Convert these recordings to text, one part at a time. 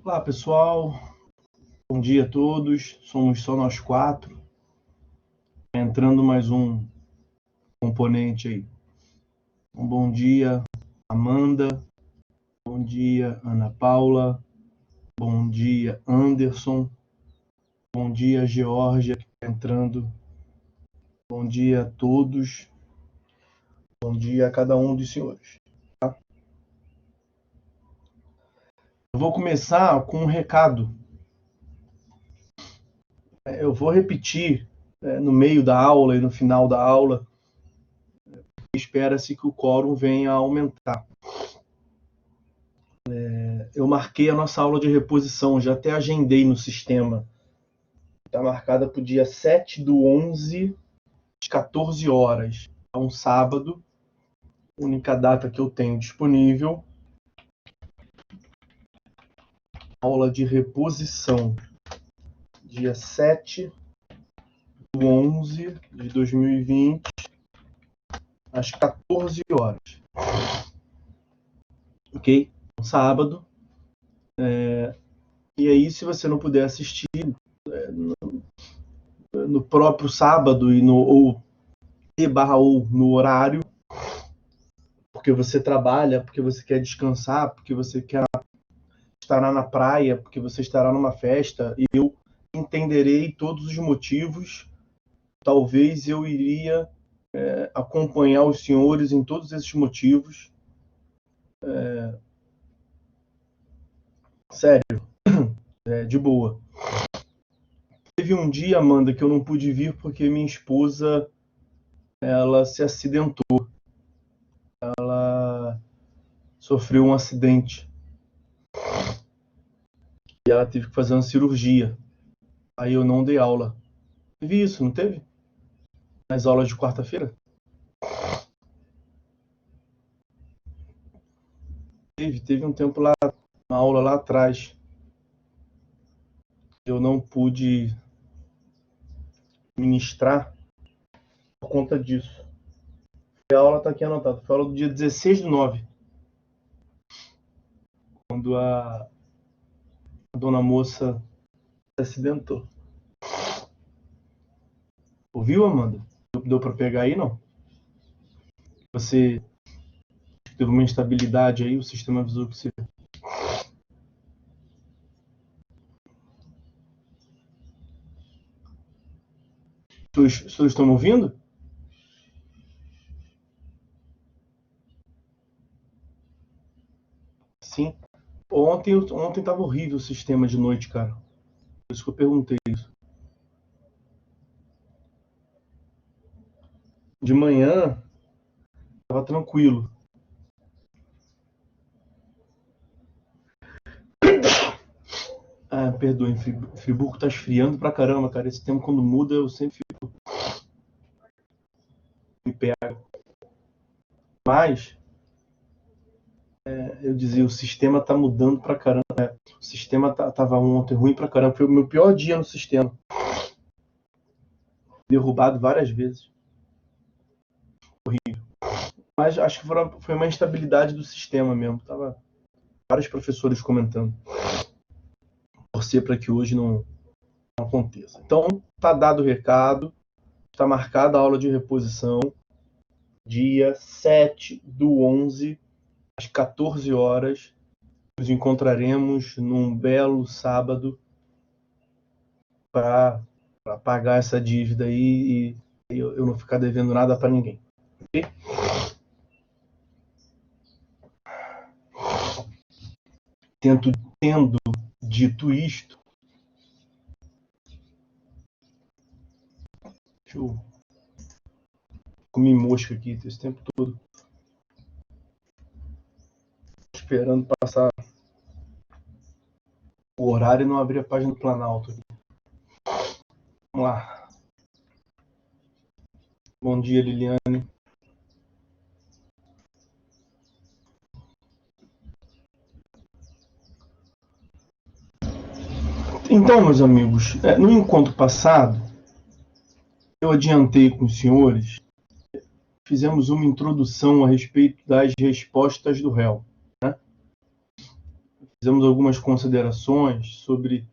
Olá, pessoal. Bom dia a todos. Somos só nós quatro. Entrando mais um componente aí. Bom dia, Amanda. Bom dia, Ana Paula. Bom dia, Anderson. Bom dia, Geórgia, que está entrando. Bom dia a todos. Bom dia a cada um dos senhores. Tá? Eu vou começar com um recado. Eu vou repetir no meio da aula e no final da aula. Espera-se que o quórum venha a aumentar. Eu marquei a nossa aula de reposição, já até agendei no sistema. Está marcada para o dia 7/11, às 14 horas. É um sábado, única data que eu tenho disponível. Aula de reposição, dia 7/11 de 2020, às 14 horas. Ok? Um sábado. E aí, se você não puder assistir no próprio sábado ou no horário, porque você trabalha, porque você quer descansar, porque você quer estará na praia, porque você estará numa festa, e eu entenderei todos os motivos. Talvez eu iria acompanhar os senhores em todos esses motivos. Sério, de boa. Teve um dia, Amanda, que eu não pude vir porque minha esposa ela se acidentou. Ela sofreu um acidente. E ela teve que fazer uma cirurgia. Aí eu não dei aula. Teve isso, não teve? Nas aulas de quarta-feira? Teve um tempo lá, uma aula lá atrás. Eu não pude ministrar por conta disso. A aula está aqui anotada. Foi a aula do dia 16/9. Quando a dona moça se acidentou. Ouviu, Amanda? Deu para pegar aí, não? Você teve uma instabilidade aí, o sistema avisou que você... Os senhores estão me ouvindo? Sim. Ontem estava horrível o sistema de noite, cara. Por isso que eu perguntei isso. De manhã, estava tranquilo. Perdoe, Friburgo tá esfriando pra caramba, cara. Esse tempo quando muda, eu sempre fico... me pega. Mas, eu dizia, o sistema tá mudando pra caramba. O sistema tava ontem ruim pra caramba. Foi o meu pior dia no sistema. Derrubado várias vezes. Horrível. Mas acho que foi uma instabilidade do sistema mesmo. Tava vários professores comentando. Torcer para que hoje não aconteça. Então, tá dado o recado. Está marcada a aula de reposição. Dia 7/11, às 14 horas. Nos encontraremos num belo sábado para pagar essa dívida aí e eu não ficar devendo nada para ninguém. Okay? Tendo dito isto, deixa eu comer mosca aqui esse tempo todo. Esperando passar o horário e não abrir a página do Planalto. Vamos lá. Bom dia, Liliane. Então, meus amigos, no encontro passado, eu adiantei com os senhores, fizemos uma introdução a respeito das respostas do réu. Né? fizemos algumas considerações sobre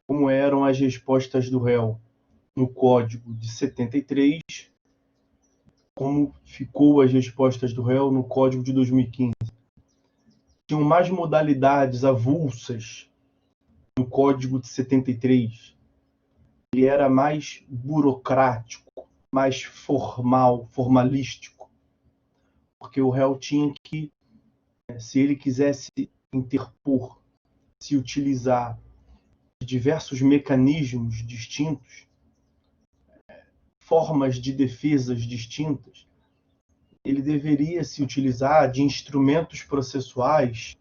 como eram as respostas do réu no Código de 73, como ficou as respostas do réu no Código de 2015. Tinham mais modalidades avulsas no Código de 73. Ele era mais burocrático, mais formal, formalístico, porque o réu tinha que, se ele quisesse interpor, se utilizar de diversos mecanismos distintos, formas de defesas distintas, ele deveria se utilizar de instrumentos processuais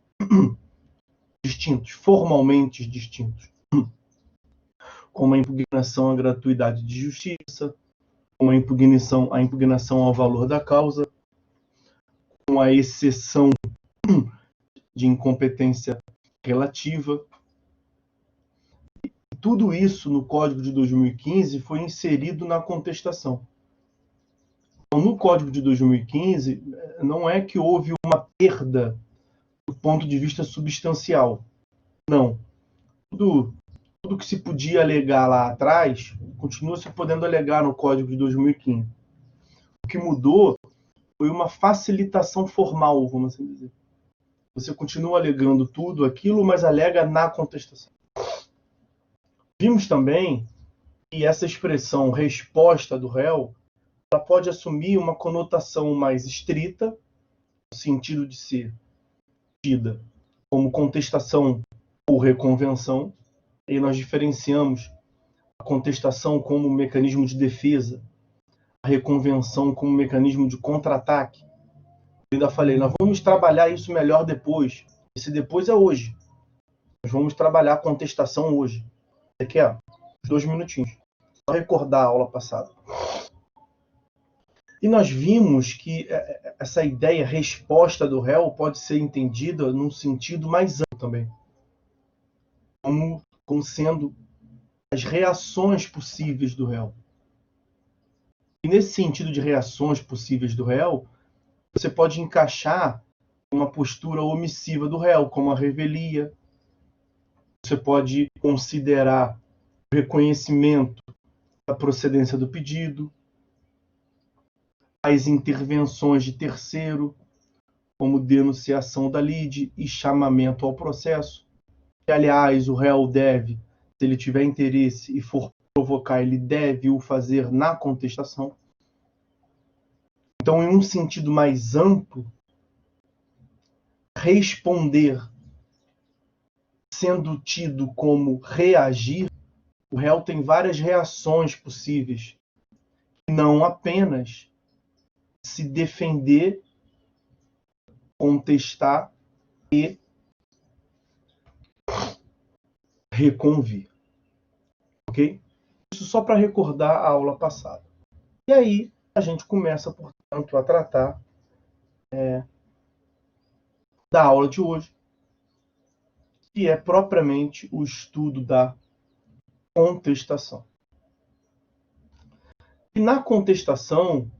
distintos, formalmente distintos, como a impugnação à gratuidade de justiça, com a impugnação ao valor da causa, com a exceção de incompetência relativa. E tudo isso no Código de 2015 foi inserido na contestação. Então, no Código de 2015, não é que houve uma perda do ponto de vista substancial. Não. Tudo que se podia alegar lá atrás, continua se podendo alegar no Código de 2015. O que mudou foi uma facilitação formal, vamos assim dizer. Você continua alegando tudo aquilo, mas alega na contestação. Vimos também que essa expressão resposta do réu, ela pode assumir uma conotação mais estrita, no sentido de ser tida como contestação ou reconvenção. E nós diferenciamos a contestação como mecanismo de defesa, a reconvenção como mecanismo de contra-ataque. Eu ainda falei, nós vamos trabalhar isso melhor depois. Esse depois é hoje. Nós vamos trabalhar a contestação hoje. Aqui, 2 minutinhos. Só recordar a aula passada. E nós vimos que essa ideia resposta do réu pode ser entendida num sentido mais amplo também. Como sendo as reações possíveis do réu. E nesse sentido de reações possíveis do réu, você pode encaixar uma postura omissiva do réu, como a revelia. Você pode considerar o reconhecimento da procedência do pedido, as intervenções de terceiro, como denunciação da lide e chamamento ao processo, que, aliás, o réu deve, se ele tiver interesse e for provocar, ele deve o fazer na contestação. Então, em um sentido mais amplo, responder sendo tido como reagir, o réu tem várias reações possíveis, não apenas se defender, contestar e reconvir. Ok? Isso só para recordar a aula passada. E aí a gente começa, portanto, a tratar da aula de hoje, que é propriamente o estudo da contestação. E na contestação,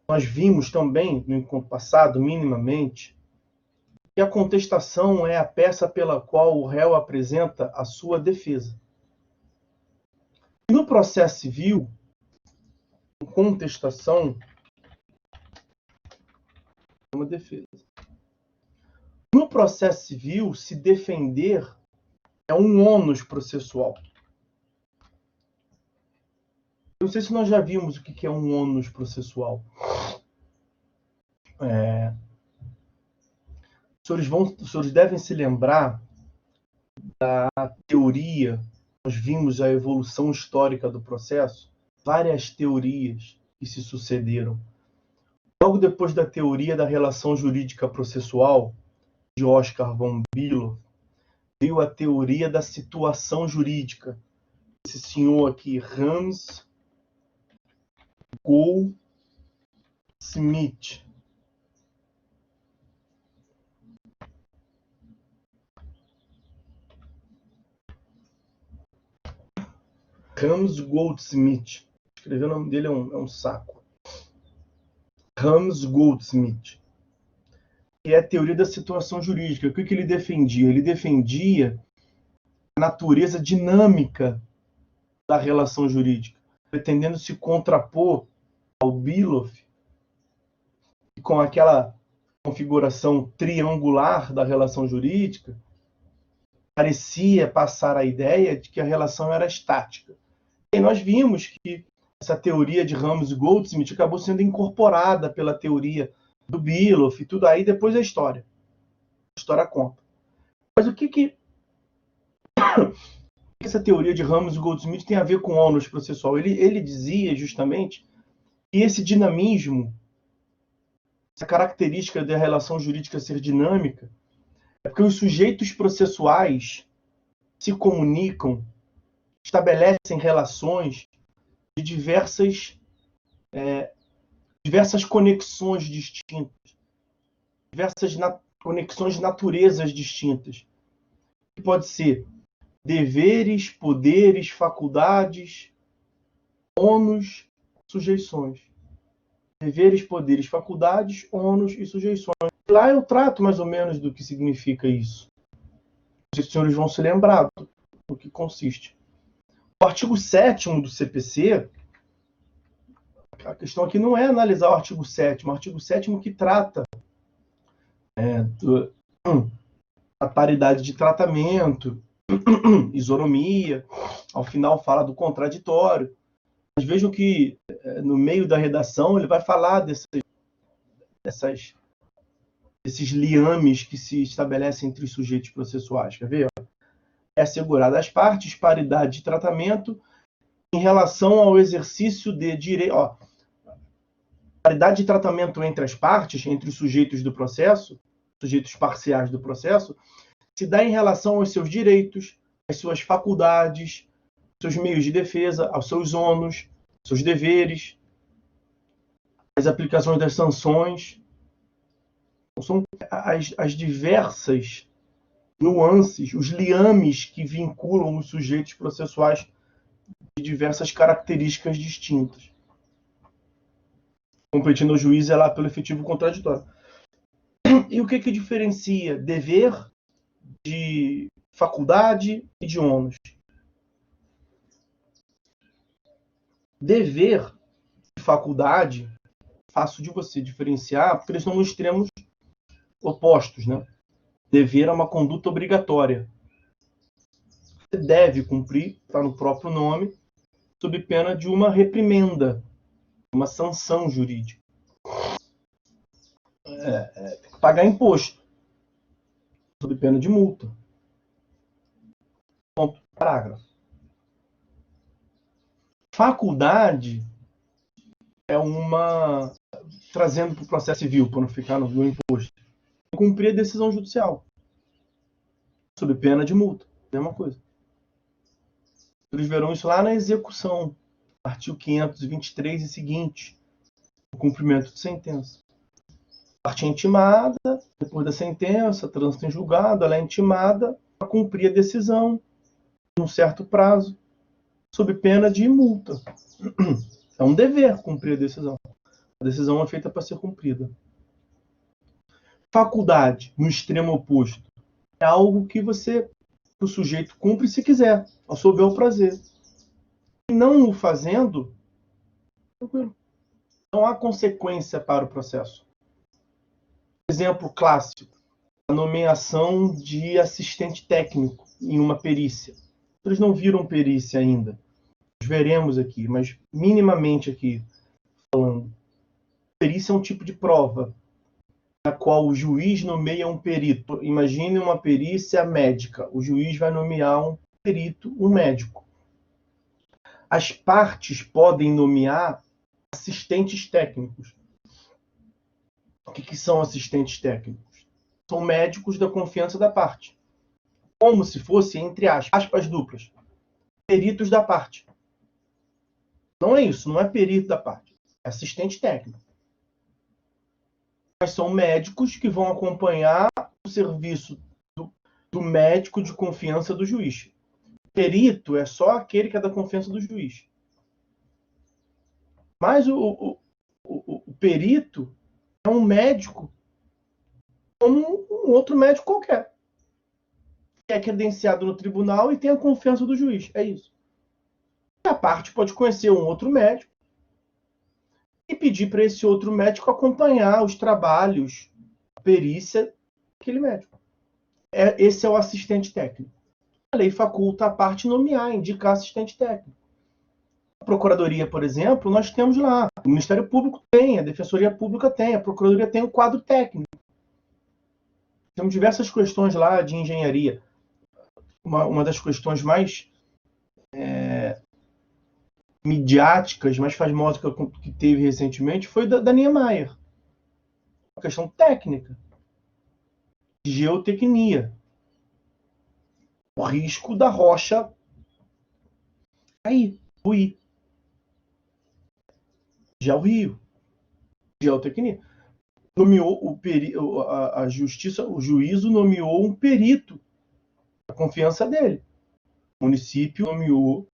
nós vimos também, no encontro passado, minimamente, que a contestação é a peça pela qual o réu apresenta a sua defesa. No processo civil, contestação é uma defesa. No processo civil, se defender é um ônus processual. Eu não sei se nós já vimos o que é um ônus processual. Os senhores devem se lembrar da teoria. Nós vimos a evolução histórica do processo, várias teorias que se sucederam. Logo depois da teoria da relação jurídica processual, de Oscar von Billow, veio a teoria da situação jurídica. Esse senhor aqui, Hans Goldsmith. Hans Goldsmith. Escrever o nome dele é um saco. Hans Goldsmith. que é a teoria da situação jurídica. O que ele defendia? Ele defendia a natureza dinâmica da relação jurídica, pretendendo se contrapor ao Bealoff, com aquela configuração triangular da relação jurídica, parecia passar a ideia de que a relação era estática. E nós vimos que essa teoria de Ramos e Goldsmith acabou sendo incorporada pela teoria do Bealoff e tudo aí, depois a história conta. Mas o que essa teoria de Ramos e Goldsmith tem a ver com ônus processual? Ele dizia justamente que esse dinamismo, essa característica da relação jurídica ser dinâmica, é porque os sujeitos processuais se comunicam, estabelecem relações de diversas conexões distintas, diversas conexões de naturezas distintas, que pode ser deveres, poderes, faculdades, ônus, sujeições. Deveres, poderes, faculdades, ônus e sujeições. Lá eu trato mais ou menos do que significa isso. Os senhores vão se lembrar do que consiste. O artigo 7º do CPC, a questão aqui não é analisar o artigo 7º, o artigo 7º que trata da paridade de tratamento, isonomia, ao final fala do contraditório. Mas vejam que no meio da redação ele vai falar desses liames que se estabelecem entre os sujeitos processuais. Quer ver? É assegurada às partes paridade de tratamento em relação ao exercício de direito. Paridade de tratamento entre as partes, entre os sujeitos do processo, sujeitos parciais do processo, se dá em relação aos seus direitos, às suas faculdades, aos seus meios de defesa, aos seus ônus, aos seus deveres, às aplicações das sanções. São as diversas nuances, os liames que vinculam os sujeitos processuais de diversas características distintas. Competindo ao juiz é lá pelo efetivo contraditório. E o que diferencia dever de faculdade e de ônus? Dever e faculdade, fácil de você diferenciar, porque eles estão nos extremos opostos, né? Dever é uma conduta obrigatória. Você deve cumprir, está no próprio nome, sob pena de uma reprimenda, uma sanção jurídica. Tem que pagar imposto, sob pena de multa. Ponto. Parágrafo. Faculdade é trazendo para o processo civil, para não ficar no imposto, cumprir a decisão judicial, sob pena de multa. Mesma coisa. Eles verão isso lá na execução, artigo 523 e seguinte, o cumprimento de sentença. A parte é intimada, depois da sentença, trânsito em julgado, ela é intimada para cumprir a decisão num certo prazo, sob pena de multa. É um dever cumprir a decisão. A decisão é feita para ser cumprida. Faculdade, no extremo oposto, é algo que o sujeito cumpre se quiser, ao seu bel prazer. E não o fazendo, tranquilo. Não há consequência para o processo. Exemplo clássico, a nomeação de assistente técnico em uma perícia. Eles não viram perícia ainda. Nós veremos aqui, mas minimamente aqui falando. Perícia é um tipo de prova na qual o juiz nomeia um perito. Imagine uma perícia médica. O juiz vai nomear um perito, um médico. As partes podem nomear assistentes técnicos. O que são assistentes técnicos? São médicos da confiança da parte. Como se fosse, entre aspas duplas, peritos da parte. Não é isso, não é perito da parte. É assistente técnico. Mas são médicos que vão acompanhar o serviço do médico de confiança do juiz. Perito é só aquele que é da confiança do juiz. Mas o perito é um médico como um outro médico qualquer. É credenciado no tribunal e tem a confiança do juiz. É isso. E a parte pode conhecer um outro médico e pedir para esse outro médico acompanhar os trabalhos, a perícia daquele médico. Esse é o assistente técnico. A lei faculta a parte nomear, indicar assistente técnico. A Procuradoria, por exemplo, nós temos lá. O Ministério Público tem, a Defensoria Pública tem, a Procuradoria tem o quadro técnico. Temos diversas questões lá de engenharia. Uma das questões mais midiáticas, mais famosas que teve recentemente foi da Niemeyer. Uma questão técnica, de geotecnia. O risco da rocha cair, ruir. Já o Rio, geotecnia. Nomeou a justiça, o juízo nomeou um perito, a confiança dele. O município nomeou o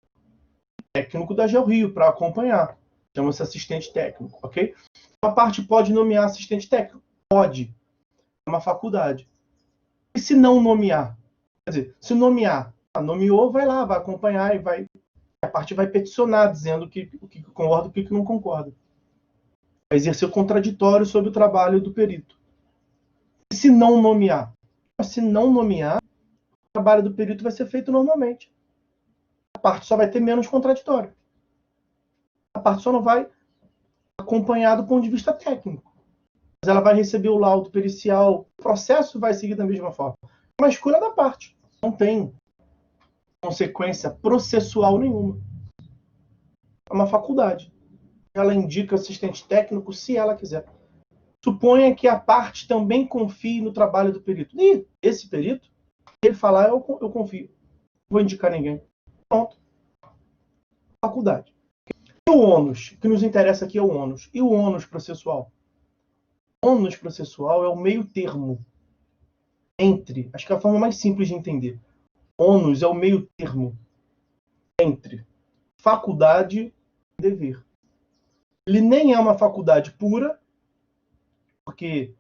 técnico da GeoRio para acompanhar. Chama-se assistente técnico, ok? Uma parte pode nomear assistente técnico? Pode. É uma faculdade. E se não nomear? Quer dizer, se nomear, nomeou, vai lá, vai acompanhar e a parte vai peticionar, dizendo o que concorda e o que não concorda. Vai exercer o contraditório sobre o trabalho do perito. E se não nomear? Se não nomear, o trabalho do perito vai ser feito normalmente. A parte só vai ter menos contraditório. A parte só não vai acompanhar do ponto de vista técnico. Mas ela vai receber o laudo pericial. O processo vai seguir da mesma forma. É uma escolha da parte. Não tem consequência processual nenhuma. É uma faculdade. Ela indica assistente técnico se ela quiser. Suponha que a parte também confie no trabalho do perito. E esse perito, ele falar, eu confio. Não vou indicar ninguém. Pronto. Faculdade. E o ônus? O que nos interessa aqui é o ônus. E o ônus processual? O ônus processual é o meio termo entre, acho que é a forma mais simples de entender. Ônus é o meio termo entre faculdade e dever. Ele nem é uma faculdade pura, porque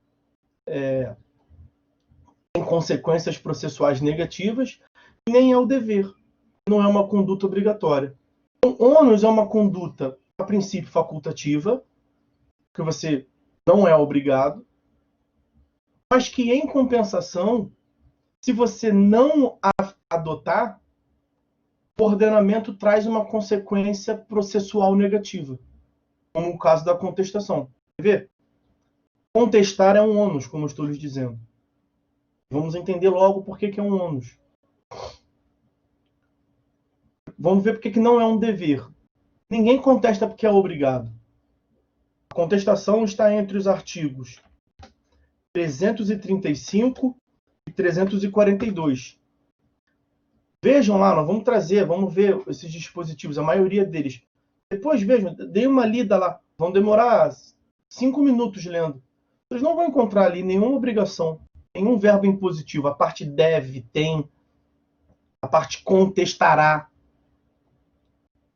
tem consequências processuais negativas, nem é o dever. Não é uma conduta obrigatória. Então, ônus é uma conduta, a princípio, facultativa, que você não é obrigado, mas que, em compensação, se você não adotar, o ordenamento traz uma consequência processual negativa, como o caso da contestação. Quer ver? Contestar é um ônus, como eu estou lhes dizendo. Vamos entender logo por que é um ônus. Vamos ver por que não é um dever. Ninguém contesta porque é obrigado. A contestação está entre os artigos 335 e 342. Vejam lá, nós vamos ver esses dispositivos, a maioria deles. Depois vejam, dei uma lida lá. Vão demorar 5 minutos lendo. Vocês não vão encontrar ali nenhuma obrigação, nenhum verbo impositivo. A parte deve, tem, a parte contestará.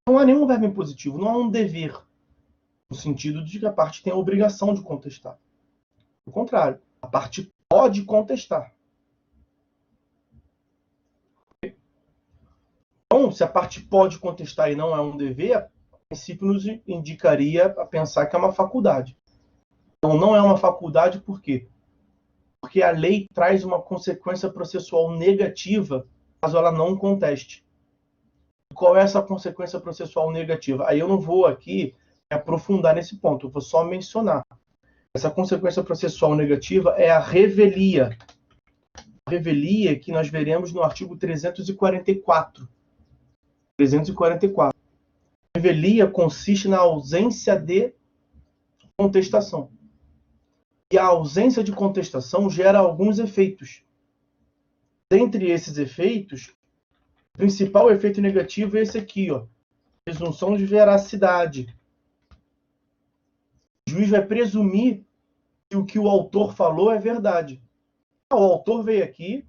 Não há nenhum verbo impositivo, não há um dever, no sentido de que a parte tem a obrigação de contestar. Ao contrário, a parte pode contestar. Então, se a parte pode contestar e não é um dever, a princípio nos indicaria a pensar que é uma faculdade. Então, não é uma faculdade por quê? Porque a lei traz uma consequência processual negativa caso ela não conteste. Qual é essa consequência processual negativa? Aí eu não vou aqui aprofundar nesse ponto, eu vou só mencionar. Essa consequência processual negativa é a revelia. A revelia que nós veremos no artigo 344. 344. A revelia consiste na ausência de contestação. E a ausência de contestação gera alguns efeitos. Dentre esses efeitos, o principal efeito negativo é esse aqui, ó, presunção de veracidade. O juiz vai presumir que o que o autor falou é verdade. O autor veio aqui,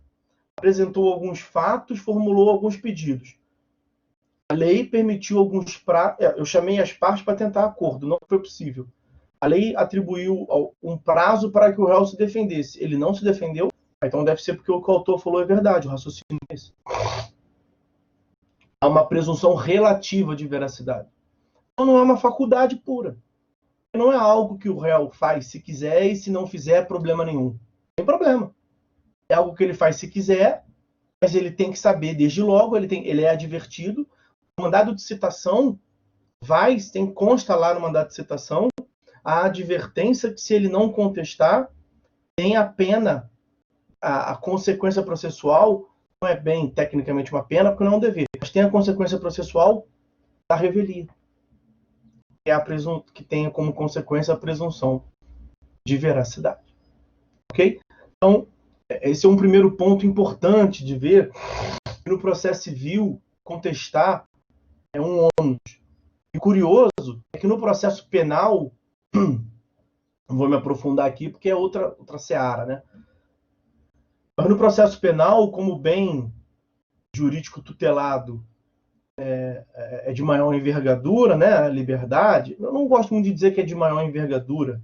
apresentou alguns fatos, formulou alguns pedidos. A lei permitiu alguns prazos. Eu chamei as partes para tentar acordo, não foi possível. A lei atribuiu um prazo para que o réu se defendesse. Ele não se defendeu, então deve ser porque o que o autor falou é verdade, o raciocínio é esse. Há uma presunção relativa de veracidade. Então não é uma faculdade pura. Não é algo que o réu faz se quiser e se não fizer, problema nenhum. Não tem problema. É algo que ele faz se quiser, mas ele tem que saber desde logo, ele é advertido. O mandado de citação consta lá no mandado de citação a advertência que se ele não contestar, tem a pena, a consequência processual, não é bem tecnicamente uma pena, porque não é um dever, mas tem a consequência processual da revelia, que tenha como consequência a presunção de veracidade. Ok? Então, esse é um primeiro ponto importante de ver que no processo civil, contestar é um ônus. E curioso é que no processo penal, não vou me aprofundar aqui porque é outra seara, né? Mas no processo penal, como bem jurídico tutelado é de maior envergadura, né? A liberdade, eu não gosto muito de dizer que é de maior envergadura,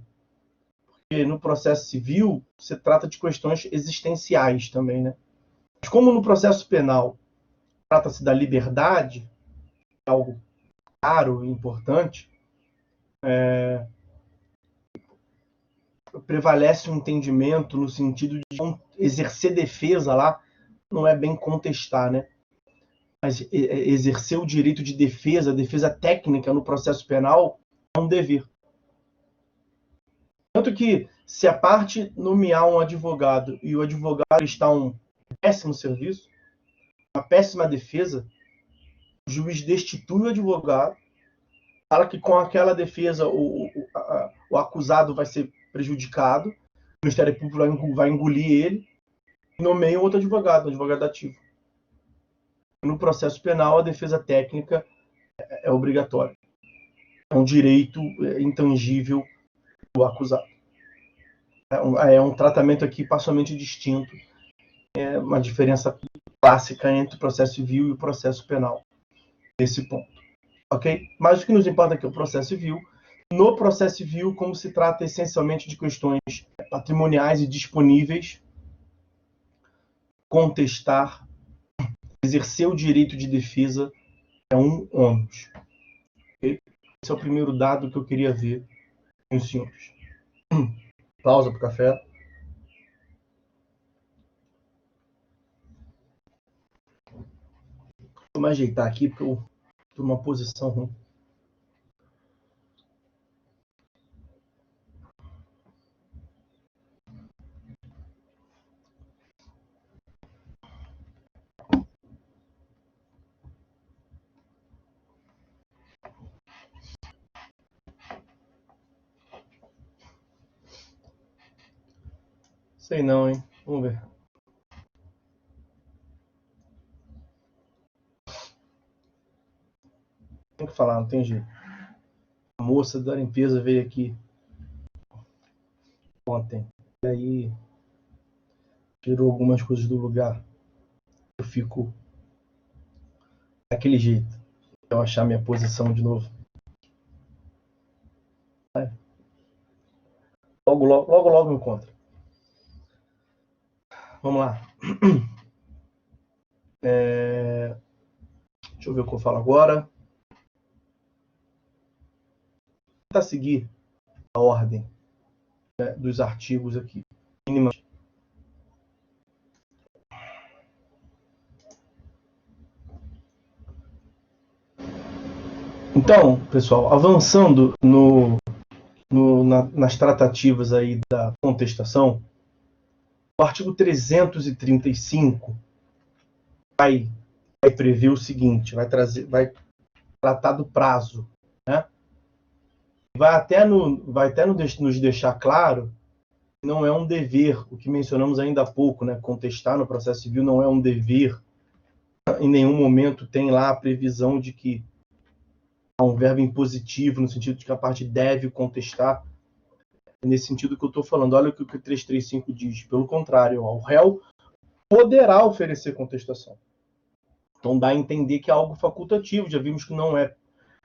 porque no processo civil se trata de questões existenciais também, né? Mas como no processo penal trata-se da liberdade, algo caro e importante, prevalece um entendimento no sentido de exercer defesa lá, não é bem contestar, né? Mas exercer o direito de defesa técnica no processo penal, é um dever. Tanto que, se a parte nomear um advogado e o advogado está um péssimo serviço, uma péssima defesa, o juiz destitui o advogado, fala que com aquela defesa o acusado vai ser prejudicado, o Ministério Público vai engolir ele, e nomeia outro advogado, um advogado ativo. No processo penal, a defesa técnica é obrigatória. É um direito intangível do acusado. É um tratamento aqui parcialmente distinto. É uma diferença clássica entre o processo civil e o processo penal. Nesse ponto. Ok? Mas o que nos importa aqui é o processo civil. No processo civil, como se trata essencialmente de questões patrimoniais e disponíveis, contestar, exercer o direito de defesa é um ônus. Okay? Esse é o primeiro dado que eu queria ver com os senhores. Pausa para o café. Vou me ajeitar aqui porque eu estou numa posição ruim. Sei não, hein? Vamos ver. Tem que falar, não tem jeito. A moça da limpeza veio aqui ontem. E aí tirou algumas coisas do lugar. Eu fico daquele jeito. Eu achar minha posição de novo. Logo me encontro. Vamos lá. Deixa eu ver o que eu falo agora. Vou tentar seguir a ordem dos artigos aqui. Minimamente. Então, pessoal, avançando nas tratativas aí da contestação, o artigo 335 vai prever o seguinte, vai tratar do prazo, né? Vai até nos deixar claro que não é um dever, o que mencionamos ainda há pouco, né? Contestar no processo civil não é um dever. Em nenhum momento tem lá a previsão de que há um verbo impositivo, no sentido de que a parte deve contestar. É nesse sentido que eu estou falando. Olha o que o 335 diz. Pelo contrário, o réu poderá oferecer contestação. Então dá a entender que é algo facultativo. Já vimos que não é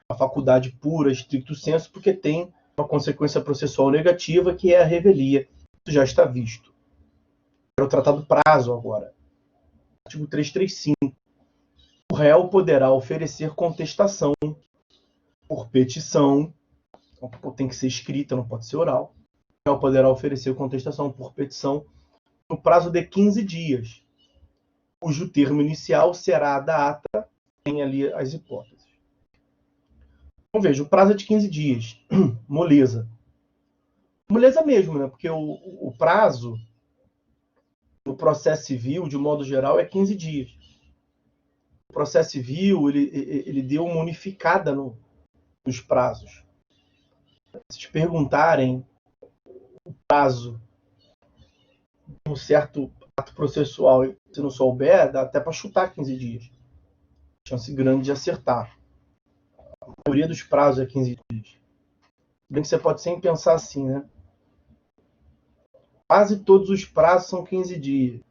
a faculdade pura, estricto sensu, porque tem uma consequência processual negativa, que é a revelia. Isso já está visto. Quero tratar do prazo agora. Artigo 335. O réu poderá oferecer contestação por petição, então, tem que ser escrita, não pode ser oral. O réu poderá oferecer contestação por petição no prazo de 15 dias, cujo termo inicial será a da ata, tem ali as hipóteses. Então, veja, o prazo é de 15 dias. Moleza. Moleza mesmo, né? Porque o prazo no processo civil, de modo geral, é 15 dias. O processo civil, ele deu uma unificada nos prazos. Se te perguntarem o prazo de um certo ato processual e se não souber, dá até para chutar 15 dias. Chance grande de acertar. A maioria dos prazos é 15 dias. Bem que você pode sempre pensar assim, né? Quase todos os prazos são 15 dias.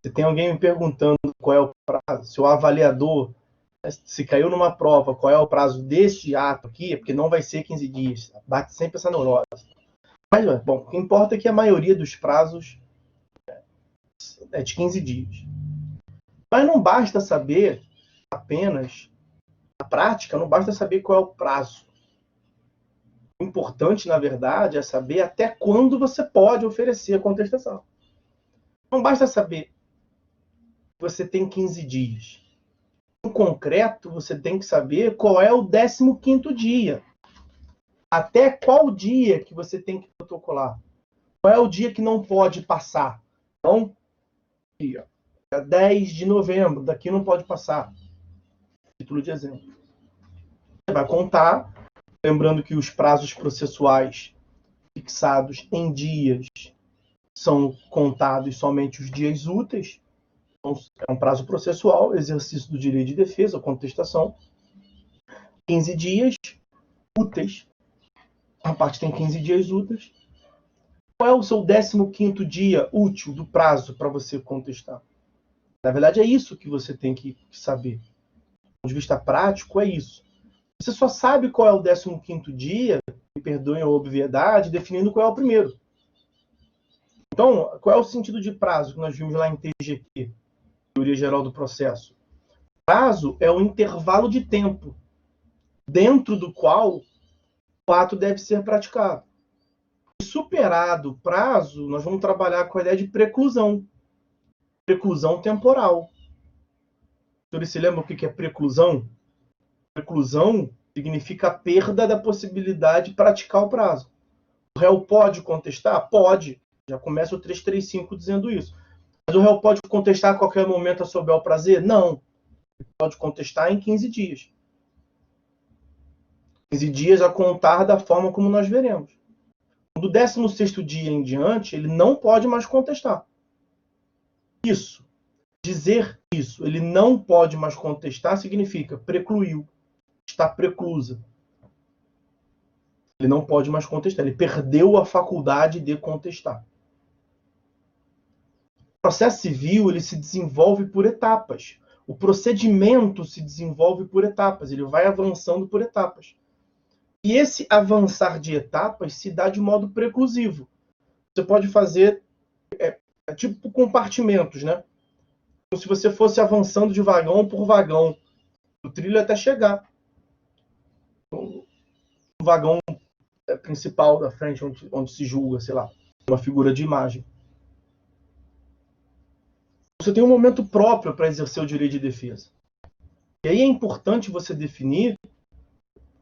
Se tem alguém me perguntando qual é o prazo, se o avaliador, se caiu numa prova, qual é o prazo deste ato aqui, é porque não vai ser 15 dias. Bate sempre essa neurose. Mas, bom, o que importa é que a maioria dos prazos é de 15 dias. Mas não basta saber apenas, na prática, não basta saber qual é o prazo. O importante, na verdade, é saber até quando você pode oferecer a contestação. Não basta saber que você tem 15 dias. No concreto, você tem que saber qual é o 15º dia. Até qual dia que você tem que protocolar. Qual é o dia que não pode passar. Então, dia 10 de novembro, daqui não pode passar. Título de exemplo. Você vai contar, lembrando que os prazos processuais fixados em dias são contados somente os dias úteis. Então, é um prazo processual, exercício do direito de defesa, contestação. 15 dias úteis. A parte tem 15 dias úteis. Qual é o seu 15º dia útil do prazo para você contestar? Na verdade, é isso que você tem que saber. Do ponto de vista prático, é isso. Você só sabe qual é o 15º dia, me perdoem a obviedade, definindo qual é o primeiro. Então, qual é o sentido de prazo que nós vimos lá em TGP, Teoria Geral do Processo? Prazo é o intervalo de tempo dentro do qual o ato deve ser praticado. Superado o prazo, nós vamos trabalhar com a ideia de preclusão. Preclusão temporal. Vocês se lembram o que é preclusão? Preclusão significa a perda da possibilidade de praticar o prazo. O réu pode contestar? Pode. Já começa o 335 dizendo isso. Mas o réu pode contestar a qualquer momento a seu bel prazer? Não. Ele pode contestar em 15 dias. 15 dias a contar da forma como nós veremos. Do 16º dia em diante, ele não pode mais contestar. Isso. Dizer isso, ele não pode mais contestar, significa precluiu. Está preclusa. Ele não pode mais contestar. Ele perdeu a faculdade de contestar. O processo civil, ele se desenvolve por etapas. O procedimento se desenvolve por etapas. Ele vai avançando por etapas. E esse avançar de etapas se dá de modo preclusivo. Você pode fazer tipo compartimentos, né? Como se você fosse avançando de vagão por vagão, do trilho até chegar no vagão principal da frente, onde se julga, sei lá, uma figura de imagem. Você tem um momento próprio para exercer o direito de defesa. E aí é importante você definir,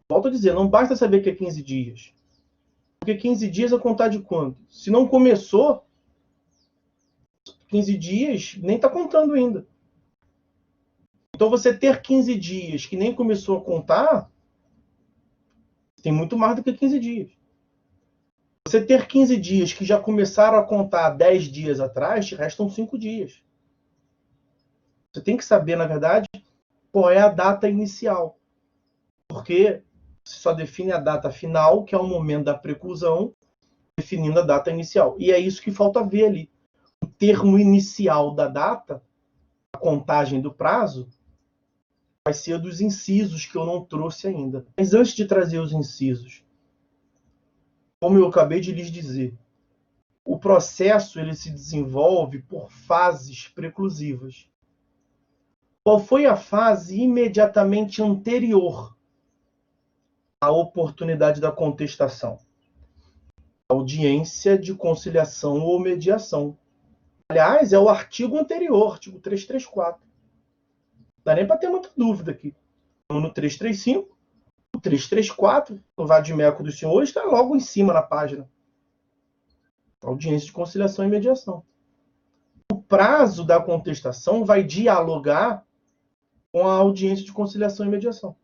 volto a dizer, não basta saber que é 15 dias. Porque 15 dias é contar de quanto? Se não começou, 15 dias nem está contando ainda. Então você ter 15 dias que nem começou a contar, tem muito mais do que 15 dias. Você ter 15 dias que já começaram a contar 10 dias atrás, te restam 5 dias. Você tem que saber, na verdade, qual é a data inicial. Porque você só define a data final, que é o momento da preclusão, definindo a data inicial. E é isso que falta ver ali. O termo inicial da data, a contagem do prazo, vai ser dos incisos que eu não trouxe ainda. Mas antes de trazer os incisos, como eu acabei de lhes dizer, o processo ele se desenvolve por fases preclusivas. Qual foi a fase imediatamente anterior à oportunidade da contestação? Audiência de conciliação ou mediação. Aliás, é o artigo anterior, artigo 334. Não dá nem para ter muita dúvida aqui. No 335, o 334, no vade-mecum dos senhores, está logo em cima na página. Audiência de conciliação e mediação. O prazo da contestação vai dialogar com a audiência de conciliação e mediação.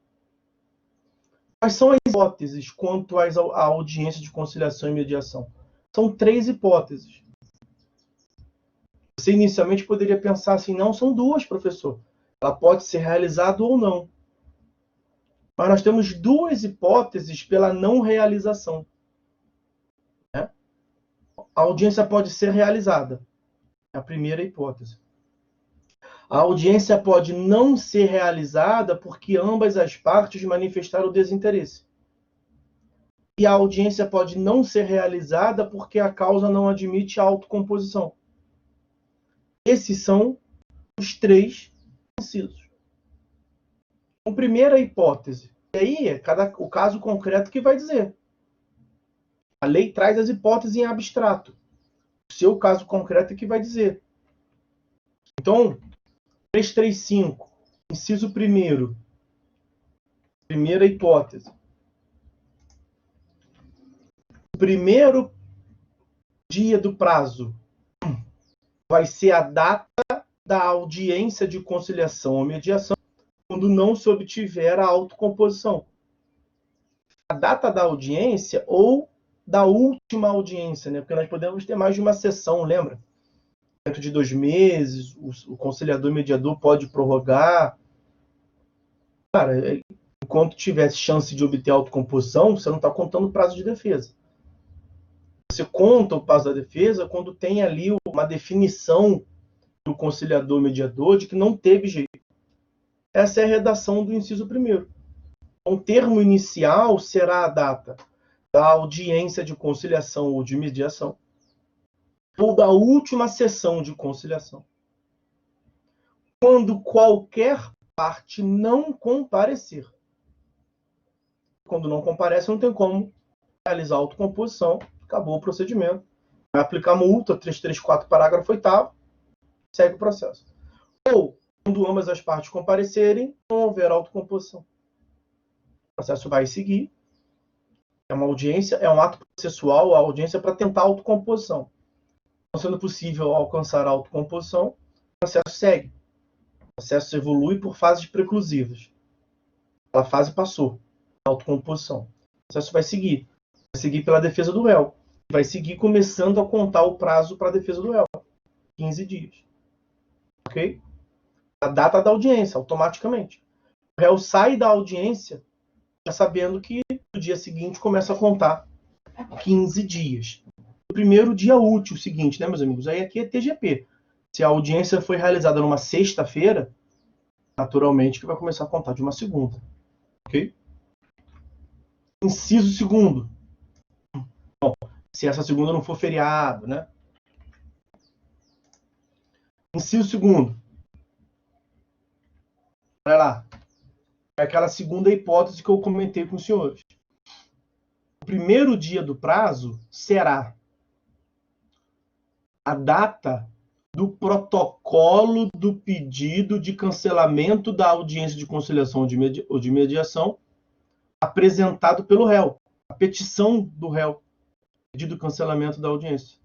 Quais são as hipóteses quanto à audiência de conciliação e mediação? São 3 hipóteses. Você inicialmente poderia pensar assim, não, são 2, professor. Ela pode ser realizada ou não. Mas nós temos 2 hipóteses pela não realização. Né? A audiência pode ser realizada. É a primeira hipótese. A audiência pode não ser realizada porque ambas as partes manifestaram desinteresse. E a audiência pode não ser realizada porque a causa não admite a autocomposição. Esses são os 3 incisos. A primeira hipótese. E aí é o caso concreto que vai dizer. A lei traz as hipóteses em abstrato. O seu caso concreto é que vai dizer. Então, 335, inciso 1º. Primeira hipótese. O primeiro dia do prazo vai ser a data da audiência de conciliação ou mediação, quando não se obtiver a autocomposição. A data da audiência ou da última audiência, né? Porque nós podemos ter mais de uma sessão, lembra? Dentro de 2 meses, o conciliador e mediador pode prorrogar. Cara, enquanto tivesse chance de obter autocomposição, você não está contando o prazo de defesa. Você conta o prazo da defesa quando tem ali uma definição do conciliador e mediador de que não teve jeito. Essa é a redação do inciso 1º. O termo inicial será a data da audiência de conciliação ou de mediação, ou da última sessão de conciliação. Quando qualquer parte não comparecer. Quando não comparece, não tem como realizar a autocomposição, acabou o procedimento. Vai aplicar multa, 334, parágrafo 8º, segue o processo. Ou, quando ambas as partes comparecerem, não houver autocomposição. O processo vai seguir. É uma audiência, é um ato processual, a audiência é para tentar a autocomposição. Não sendo possível alcançar a autocomposição, o processo segue. O processo evolui por fases preclusivas. A fase passou, a autocomposição. O processo vai seguir pela defesa do réu. Vai seguir começando a contar o prazo para a defesa do réu. 15 dias. Ok? A data da audiência, automaticamente. O réu sai da audiência já sabendo que no dia seguinte começa a contar 15 dias. O primeiro dia útil seguinte, né, meus amigos? Aí aqui é TGP. Se a audiência foi realizada numa sexta-feira, naturalmente que vai começar a contar de uma segunda. Ok? Inciso 2º. Bom, se essa segunda não for feriado, né? Inciso 2º. Olha lá. É aquela segunda hipótese que eu comentei com os senhores. O primeiro dia do prazo será a data do protocolo do pedido de cancelamento da audiência de conciliação ou de mediação apresentado pelo réu. A petição do réu, pedido de cancelamento da audiência.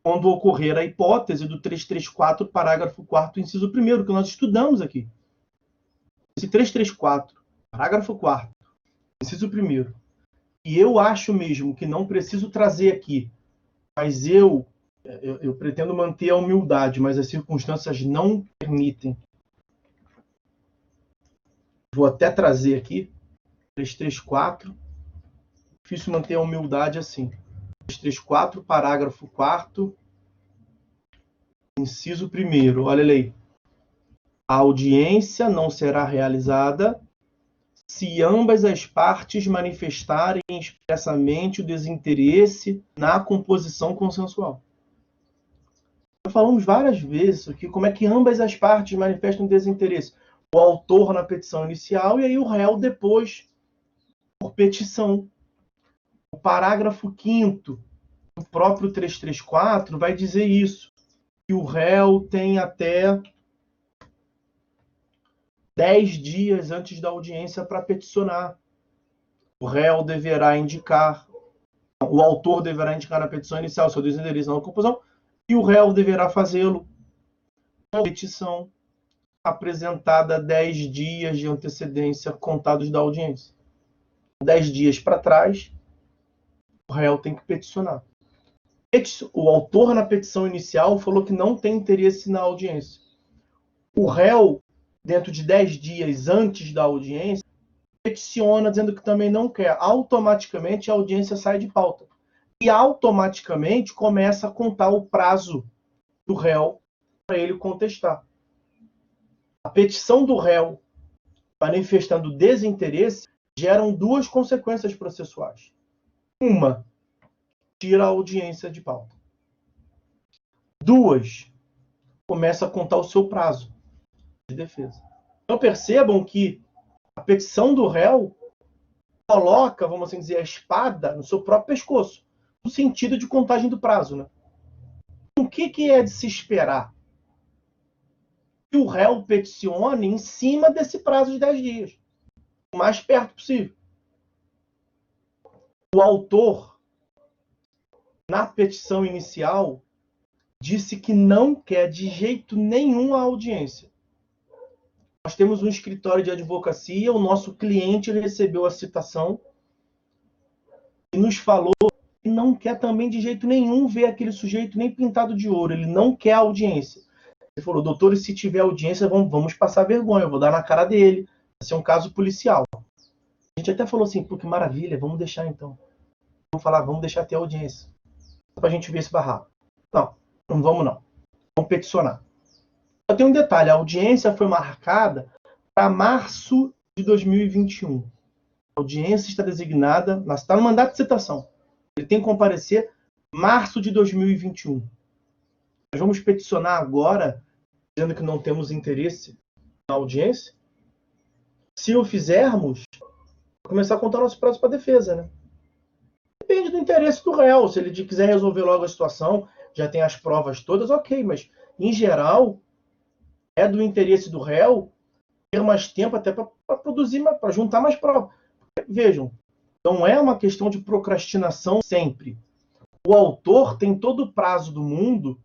Quando ocorrer a hipótese do 334, parágrafo 4º, inciso 1º, que nós estudamos aqui. Esse 334, parágrafo 4º, inciso 1º, e eu acho mesmo que não preciso trazer aqui, mas eu pretendo manter a humildade, mas as circunstâncias não permitem. Vou até trazer aqui, 334, difícil manter a humildade assim. 334, parágrafo 4º, inciso 1º, olha aí. A audiência não será realizada se ambas as partes manifestarem expressamente o desinteresse na composição consensual. Já falamos várias vezes aqui como é que ambas as partes manifestam desinteresse. O autor na petição inicial e aí o réu depois por petição. O parágrafo 5º do próprio 334 vai dizer isso, que o réu tem até 10 dias antes da audiência para peticionar. O réu deverá indicar, o autor deverá indicar na petição inicial seu desinteresse na composição e o réu deverá fazê-lo com petição apresentada 10 dias de antecedência contados da audiência. 10 dias para trás, o réu tem que peticionar. O autor na petição inicial falou que não tem interesse na audiência. O réu, dentro de 10 dias antes da audiência, peticiona dizendo que também não quer. Automaticamente a audiência sai de pauta. E automaticamente começa a contar o prazo do réu para ele contestar. A petição do réu manifestando desinteresse geram duas consequências processuais. Uma, tira a audiência de pauta. Duas, começa a contar o seu prazo de defesa. Então percebam que a petição do réu coloca, vamos assim dizer, a espada no seu próprio pescoço, no sentido de contagem do prazo, né? O que é de se esperar? Que o réu peticione em cima desse prazo de 10 dias, o mais perto possível. O autor, na petição inicial, disse que não quer de jeito nenhum a audiência. Nós temos um escritório de advocacia, o nosso cliente recebeu a citação e nos falou que não quer também de jeito nenhum ver aquele sujeito nem pintado de ouro, ele não quer audiência. Ele falou, doutor, e se tiver audiência, vamos passar vergonha, eu vou dar na cara dele, vai ser um caso policial. A gente até falou assim, pô, que maravilha, vamos deixar então. Vamos deixar ter audiência, pra gente ver esse barraco. Não vamos não. Vamos peticionar. Só tem um detalhe, a audiência foi marcada para março de 2021. A audiência está designada, está no mandato de citação. Ele tem que comparecer março de 2021. Nós vamos peticionar agora, dizendo que não temos interesse na audiência? Se o fizermos, começar a contar nosso prazo para defesa, né? Depende do interesse do réu. Se ele quiser resolver logo a situação, já tem as provas todas, ok, mas em geral é do interesse do réu ter mais tempo até para produzir, para juntar mais provas. Vejam, não é uma questão de procrastinação sempre. O autor tem todo o prazo do mundo,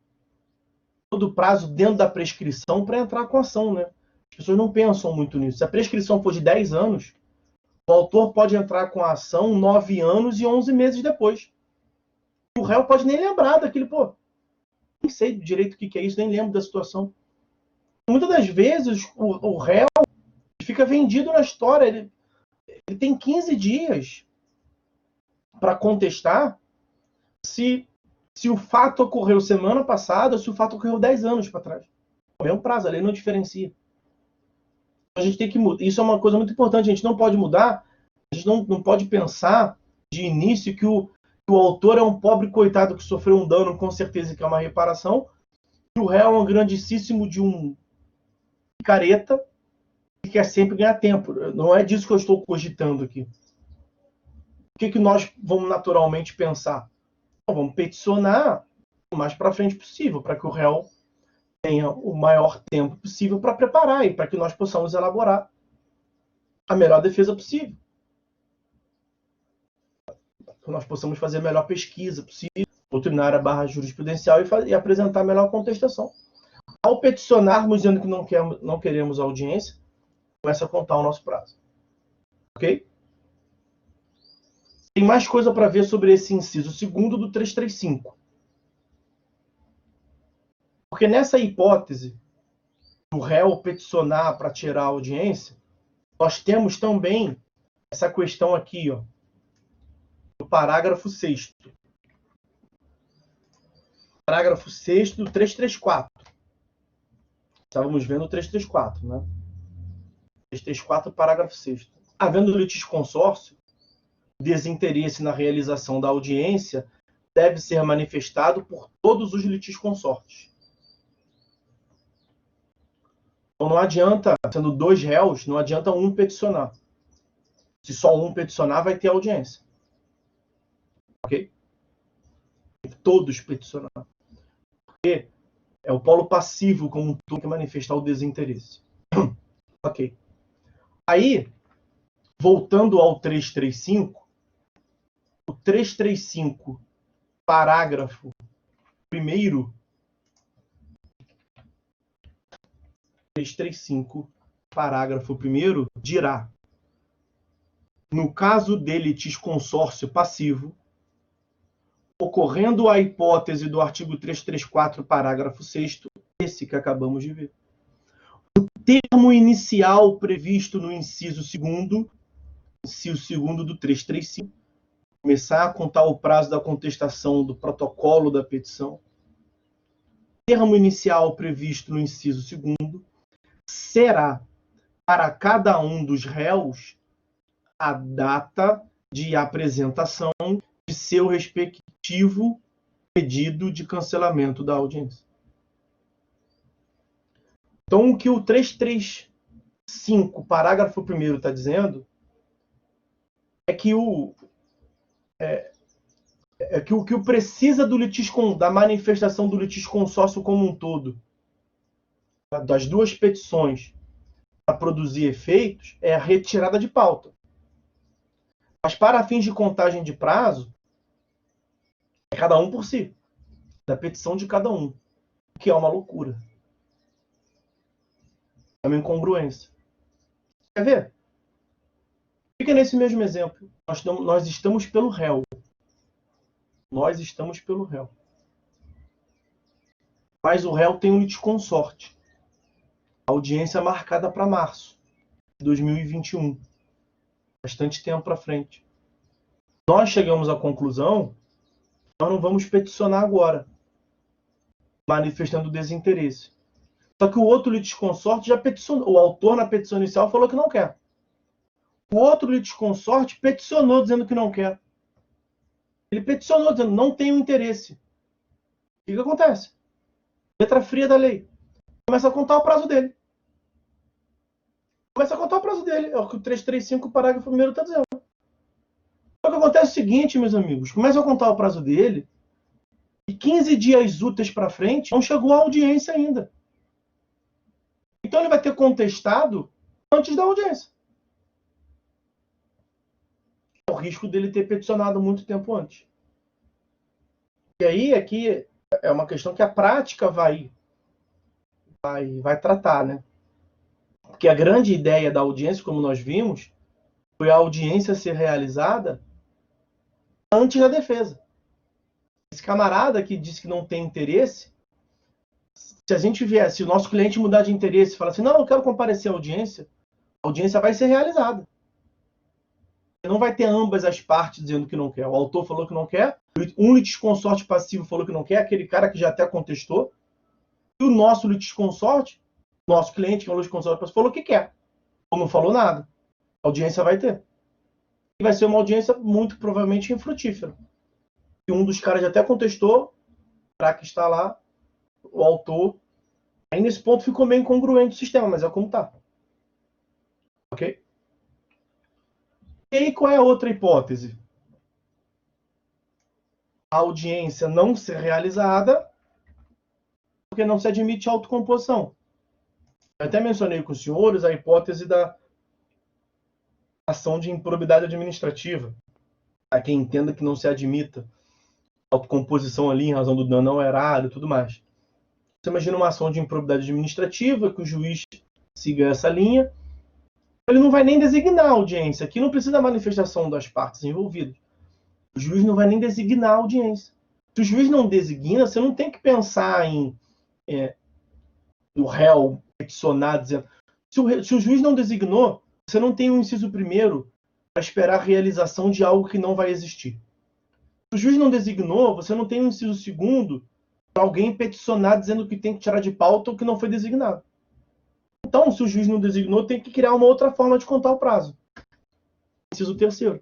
todo o prazo dentro da prescrição para entrar com a ação, né? As pessoas não pensam muito nisso. Se a prescrição for de 10 anos, o autor pode entrar com a ação 9 anos e 11 meses depois. O réu pode nem lembrar daquele, nem sei direito o que é isso, nem lembro da situação. Muitas das vezes, o réu fica vendido na história. Ele tem 15 dias para contestar se o fato ocorreu semana passada ou se o fato ocorreu 10 anos para trás. É o mesmo prazo, a lei não diferencia. A gente tem que mudar. Isso é uma coisa muito importante. A gente não pode mudar, a gente não pode pensar de início que o autor é um pobre coitado que sofreu um dano, com certeza que é uma reparação, e o réu é um grandíssimo de um careta que quer sempre ganhar tempo. Não é disso que eu estou cogitando aqui. O que nós vamos naturalmente pensar? Vamos peticionar o mais para frente possível, para que o réu tenha o maior tempo possível para preparar e para que nós possamos elaborar a melhor defesa possível. Que nós possamos fazer a melhor pesquisa possível, doutrinária / jurisprudencial e apresentar a melhor contestação. Ao peticionarmos dizendo que não queremos audiência, começa a contar o nosso prazo. Ok? Tem mais coisa para ver sobre esse inciso segundo do 335. Porque nessa hipótese do réu peticionar para tirar a audiência, nós temos também essa questão aqui, do parágrafo 6º. Parágrafo 6º do 334. Estávamos vendo o 334, né? 334, parágrafo 6º. Havendo litisconsórcio, o desinteresse na realização da audiência deve ser manifestado por todos os litisconsortes. Então não adianta, sendo 2 réus, não adianta um peticionar. Se só um peticionar, vai ter audiência. Ok? Todos peticionar. Porque é o polo passivo como um todo que manifestar o desinteresse. Ok. Aí, voltando ao 335, o 335, parágrafo 1º, 335, parágrafo 1º, dirá: no caso de litisconsórcio passivo, ocorrendo a hipótese do artigo 334, parágrafo 6º, esse que acabamos de ver, o termo inicial previsto no inciso 2º do 335, começar a contar o prazo da contestação do protocolo da petição, termo inicial previsto no inciso 2º, será para cada um dos réus a data de apresentação de seu respectivo pedido de cancelamento da audiência. Então, o que o 335, parágrafo 1º, está dizendo é que o que precisa da manifestação do litisconsórcio como um todo, das 2 petições, para produzir efeitos, é a retirada de pauta. Mas para fins de contagem de prazo, é cada um por si, da petição de cada um, o que é uma loucura. É uma incongruência. Quer ver? Fica nesse mesmo exemplo. Nós estamos pelo réu. Nós estamos pelo réu. Mas o réu tem um litisconsorte. A audiência é marcada para março de 2021. Bastante tempo para frente. Nós chegamos à conclusão que nós não vamos peticionar agora, manifestando desinteresse. Só que o outro litisconsorte já peticionou. O autor, na petição inicial, falou que não quer. O outro litisconsorte peticionou dizendo que não quer. Ele peticionou dizendo não tenho interesse. O que acontece? Letra fria da lei. Começa a contar o prazo dele. Começa a contar o prazo dele. É o que o 335, parágrafo 1º, está dizendo. Só que acontece o seguinte, meus amigos. Começa a contar o prazo dele e 15 dias úteis para frente não chegou a audiência ainda. Então ele vai ter contestado antes da audiência. É o risco dele ter peticionado muito tempo antes. E aí aqui é uma questão que a prática vai tratar, né? Porque a grande ideia da audiência, como nós vimos, foi a audiência ser realizada antes da defesa. Esse camarada que disse que não tem interesse, se o nosso cliente mudar de interesse e falar assim, não, eu quero comparecer à audiência, a audiência vai ser realizada. Não vai ter ambas as partes dizendo que não quer. O autor falou que não quer, um litisconsorte passivo falou que não quer, aquele cara que já até contestou, e o nosso litisconsorte, nosso cliente, que é o litisconsorte passivo, falou que quer. Ou não falou nada. A audiência vai ter. E vai ser uma audiência muito provavelmente infrutífera. E um dos caras já até contestou, para que está lá, o autor. Aí nesse ponto ficou meio incongruente o sistema, mas é como está. Ok? E aí qual é a outra hipótese? A audiência não ser realizada porque não se admite autocomposição. Eu até mencionei com os senhores a hipótese da ação de improbidade administrativa. A quem entenda que não se admita autocomposição ali em razão do dano ao erário e tudo mais. Você imagina uma ação de improbidade administrativa, que o juiz siga essa linha, ele não vai nem designar a audiência. Aqui não precisa da manifestação das partes envolvidas. O juiz não vai nem designar a audiência. Se o juiz não designa, você não tem que pensar em o réu peticionar, dizendo... Se o juiz não designou, você não tem o inciso 1º para esperar a realização de algo que não vai existir. Se o juiz não designou, você não tem o inciso 2º para alguém peticionar dizendo que tem que tirar de pauta o que não foi designado. Então, se o juiz não designou, tem que criar uma outra forma de contar o prazo. inciso 3º,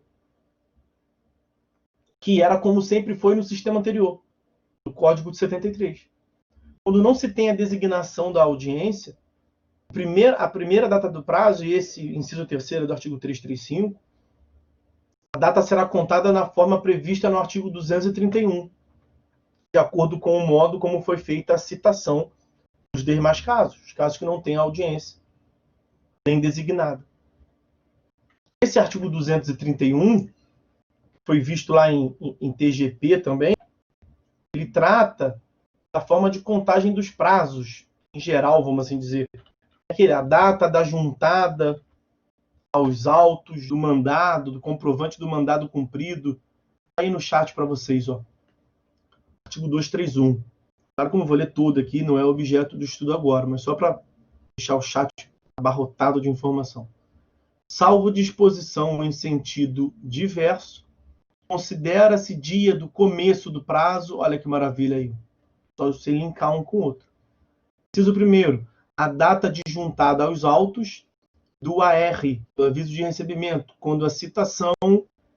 que era como sempre foi no sistema anterior, do Código de 73. Quando não se tem a designação da audiência, a primeira data do prazo, e esse inciso 3º do artigo 335, a data será contada na forma prevista no artigo 231, de acordo com o modo como foi feita a citação dos demais casos, os casos que não têm audiência nem designada. Esse artigo 231 foi visto lá em TGP também. Ele trata da forma de contagem dos prazos, em geral, vamos assim dizer. A data da juntada aos autos do mandado, do comprovante do mandado cumprido. Aí no chat para vocês, ó. Artigo 231. Claro que eu não vou ler tudo aqui, não é objeto do estudo agora, mas só para deixar o chat abarrotado de informação. Salvo disposição em sentido diverso, considera-se dia do começo do prazo, olha que maravilha aí, só você linkar um com o outro. Inciso 1º, a data de juntada aos autos do AR, do aviso de recebimento, quando a citação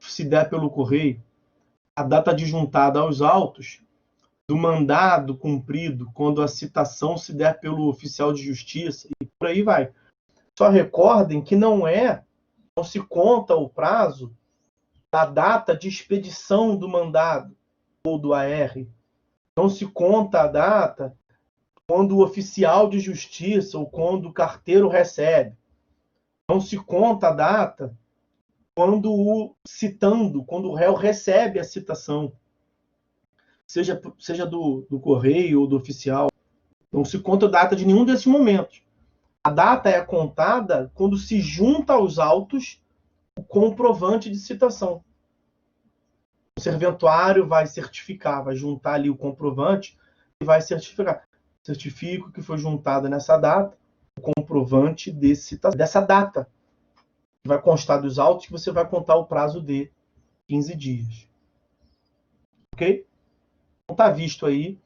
se der pelo correio. A data de juntada aos autos do mandado cumprido, quando a citação se der pelo oficial de justiça, e por aí vai. Só recordem que não se conta o prazo da data de expedição do mandado ou do AR. Não se conta a data quando o oficial de justiça ou quando o carteiro recebe. Não se conta a data quando o réu recebe a citação, seja do correio ou do oficial. Não se conta a data de nenhum desses momentos. A data é contada quando se junta aos autos o comprovante de citação. O serventuário vai certificar, vai juntar ali o comprovante e vai certificar. Certifico que foi juntada nessa data o comprovante dessa data. Vai constar dos autos que você vai contar o prazo de 15 dias. Ok? Então está visto aí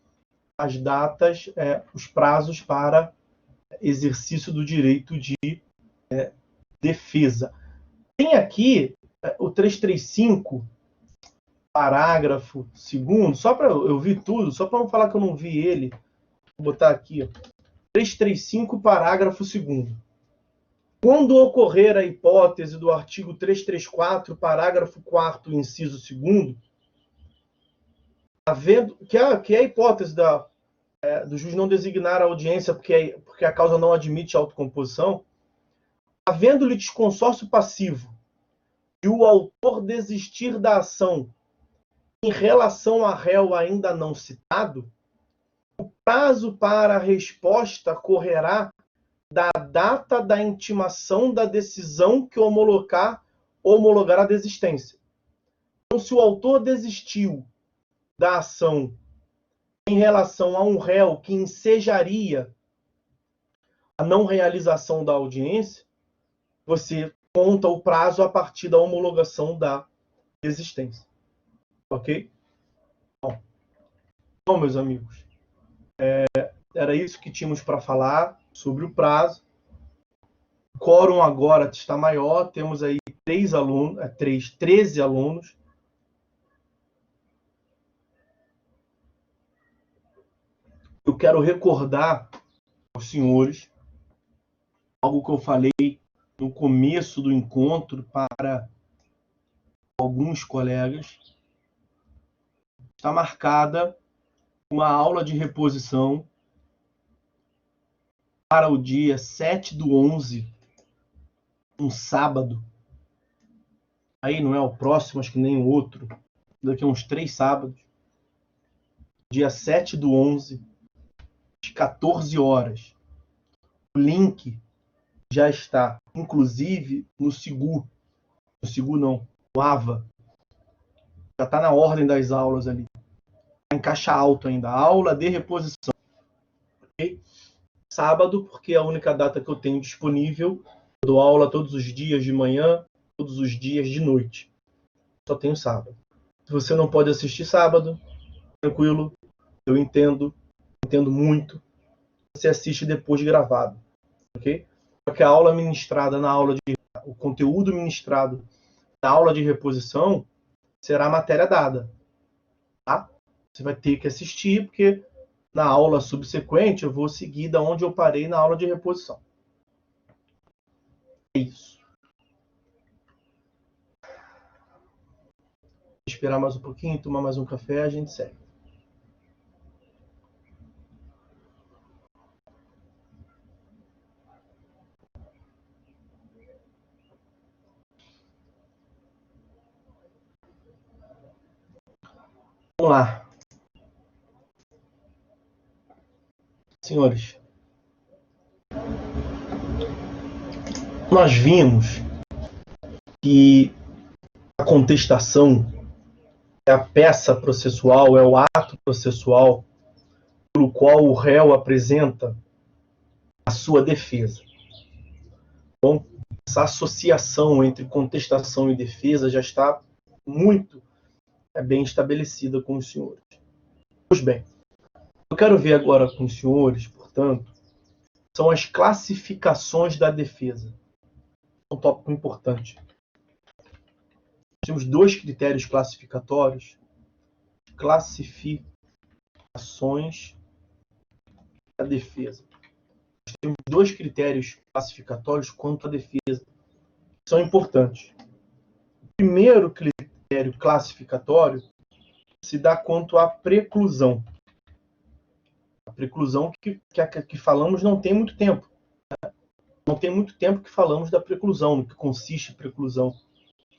as datas, os prazos para exercício do direito de defesa. Tem aqui o 335, parágrafo 2º, só para eu vi tudo, só para não falar que eu não vi ele, vou botar aqui, ó, 335, parágrafo 2º. Quando ocorrer a hipótese do artigo 334, parágrafo 4º, inciso 2º, que é a hipótese do juiz não designar a audiência porque a causa não admite autocomposição, havendo litisconsórcio passivo e o autor desistir da ação em relação a réu ainda não citado, o prazo para a resposta correrá da data da intimação da decisão que homologar a desistência. Então, se o autor desistiu da ação em relação a um réu que ensejaria a não realização da audiência, você conta o prazo a partir da homologação da desistência. Ok? Bom, meus amigos, era isso que tínhamos para falar sobre o prazo. O quórum agora está maior, temos aí 13 alunos. Eu quero recordar aos senhores algo que eu falei no começo do encontro para alguns colegas. Está marcada uma aula de reposição para o dia 7/11, um sábado. Aí não é o próximo, acho que nem o outro. Daqui a uns 3 sábados. Dia 7/11, às 14 horas. O link já está, inclusive, no Sigu. No Sigu não, no AVA. Já está na ordem das aulas ali. Está em caixa alta ainda. Aula de reposição. Okay? Sábado, porque é a única data que eu tenho disponível. Eu dou aula todos os dias de manhã, todos os dias de noite. Só tenho sábado. Se você não pode assistir sábado, tranquilo, eu entendo muito. Você assiste depois gravado, ok? Porque a aula ministrada o conteúdo ministrado na aula de reposição será matéria dada, tá? Você vai ter que assistir, porque na aula subsequente eu vou seguir da onde eu parei na aula de reposição. É isso. Vou esperar mais um pouquinho, tomar mais um café, a gente segue. Vamos lá. Senhores, nós vimos que a contestação é a peça processual, é o ato processual pelo qual o réu apresenta a sua defesa. Bom, essa associação entre contestação e defesa já está muito bem estabelecida com os senhores. Pois bem, eu quero ver agora com os senhores, portanto, são as classificações da defesa. É um tópico importante. Temos dois critérios classificatórios. Classificações da defesa. Temos dois critérios classificatórios quanto à defesa. São importantes. O primeiro critério classificatório se dá quanto à preclusão. A preclusão que falamos não tem muito tempo. Não tem muito tempo que falamos da preclusão, no que consiste a preclusão.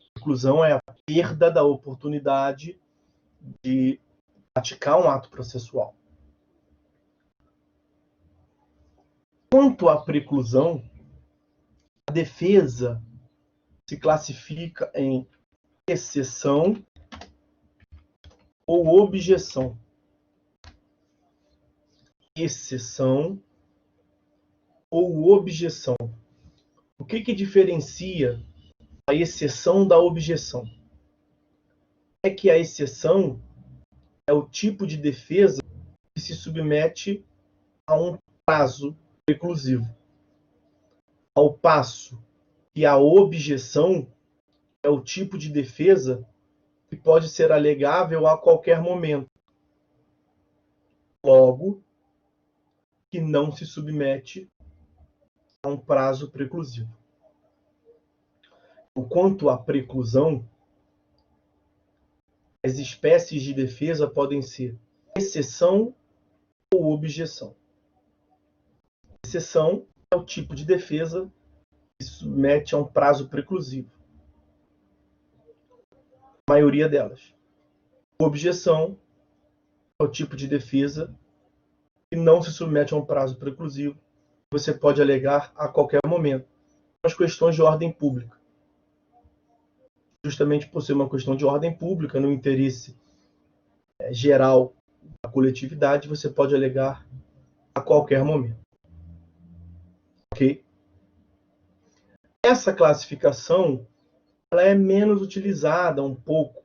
A preclusão é a perda da oportunidade de praticar um ato processual. Quanto à preclusão, a defesa se classifica em exceção ou objeção. Exceção ou objeção. O que diferencia a exceção da objeção? É que a exceção é o tipo de defesa que se submete a um prazo preclusivo, ao passo que a objeção é o tipo de defesa que pode ser alegável a qualquer momento, logo que não se submete a um prazo preclusivo. Quanto à preclusão, as espécies de defesa podem ser exceção ou objeção. Exceção é o tipo de defesa que se submete a um prazo preclusivo. A maioria delas. Objeção é o tipo de defesa que não se submete a um prazo preclusivo. Você pode alegar a qualquer momento. As questões de ordem pública. Justamente por ser uma questão de ordem pública, no interesse geral da coletividade, você pode alegar a qualquer momento. Ok? Essa classificação ela é menos utilizada um pouco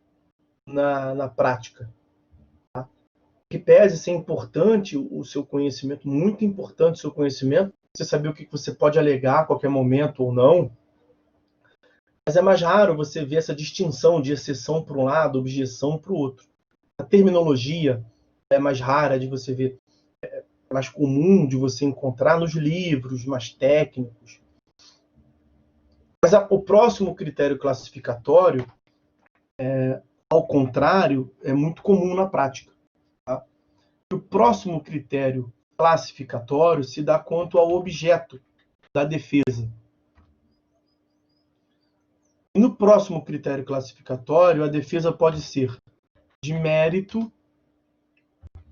na prática. Tá? Que pese ser importante o seu conhecimento, muito importante o seu conhecimento, você saber o que você pode alegar a qualquer momento ou não, mas é mais raro você ver essa distinção de exceção para um lado, objeção para o outro. A terminologia é mais rara de você ver, é mais comum de você encontrar nos livros mais técnicos. Mas o próximo critério classificatório, ao contrário, é muito comum na prática. Tá? O próximo critério classificatório se dá quanto ao objeto da defesa. E no próximo critério classificatório, a defesa pode ser de mérito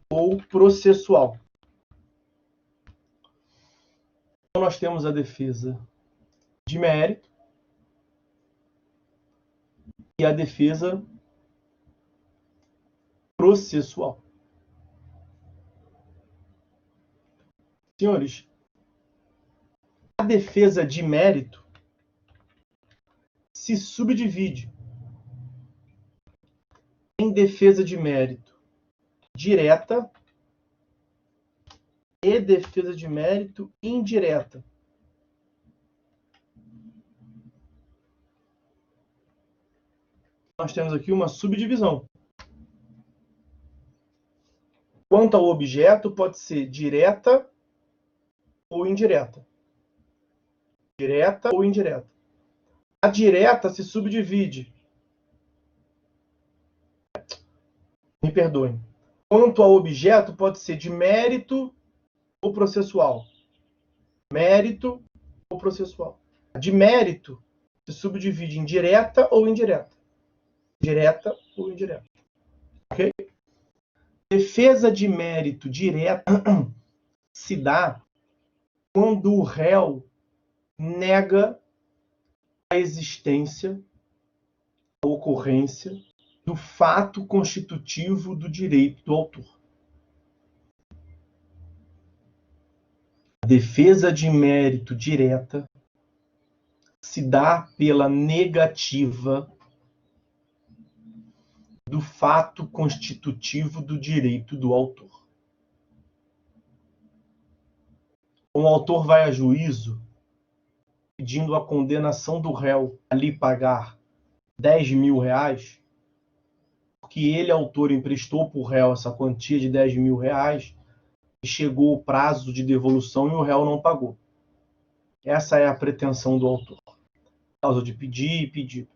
ou processual. Então, nós temos a defesa de mérito e a defesa processual. Senhores, a defesa de mérito se subdivide em defesa de mérito direta e defesa de mérito indireta. nós temos aqui uma subdivisão. Quanto ao objeto, pode ser direta ou indireta. Direta ou indireta. A direta se subdivide. Me perdoem. Quanto ao objeto, pode ser de mérito ou processual. Mérito ou processual. A de mérito se subdivide em direta ou indireta. Direta ou indireta. Ok? Defesa de mérito direta se dá quando o réu nega a existência, a ocorrência do fato constitutivo do direito do autor. A defesa de mérito direta se dá pela negativa do fato constitutivo do direito do autor. O autor vai a juízo pedindo a condenação do réu a lhe pagar 10 mil reais, porque ele, autor, emprestou para o réu essa quantia de 10 mil reais e chegou o prazo de devolução e o réu não pagou. Essa é a pretensão do autor. Causa de pedir e pedido.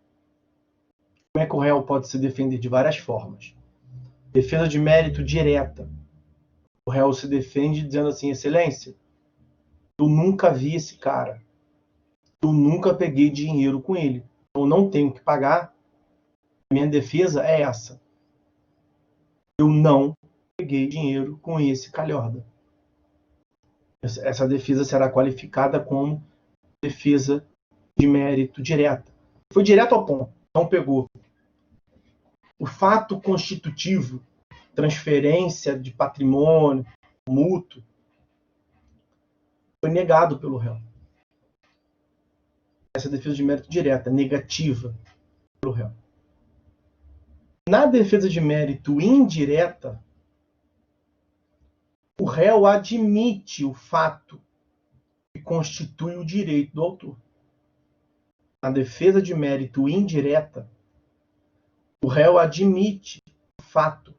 Como é que o réu pode se defender? De várias formas. Defesa de mérito direta. O réu se defende dizendo assim: excelência, eu nunca vi esse cara. Eu nunca peguei dinheiro com ele. Eu não tenho que pagar. Minha defesa é essa. Eu não peguei dinheiro com esse calhorda. Essa defesa será qualificada como defesa de mérito direta. Foi direto ao ponto. Não pegou. O fato constitutivo, transferência de patrimônio, mútuo, foi negado pelo réu. Essa é a defesa de mérito direta, negativa pelo réu. Na defesa de mérito indireta, o réu admite o fato que constitui o direito do autor. Na defesa de mérito indireta, o réu admite o fato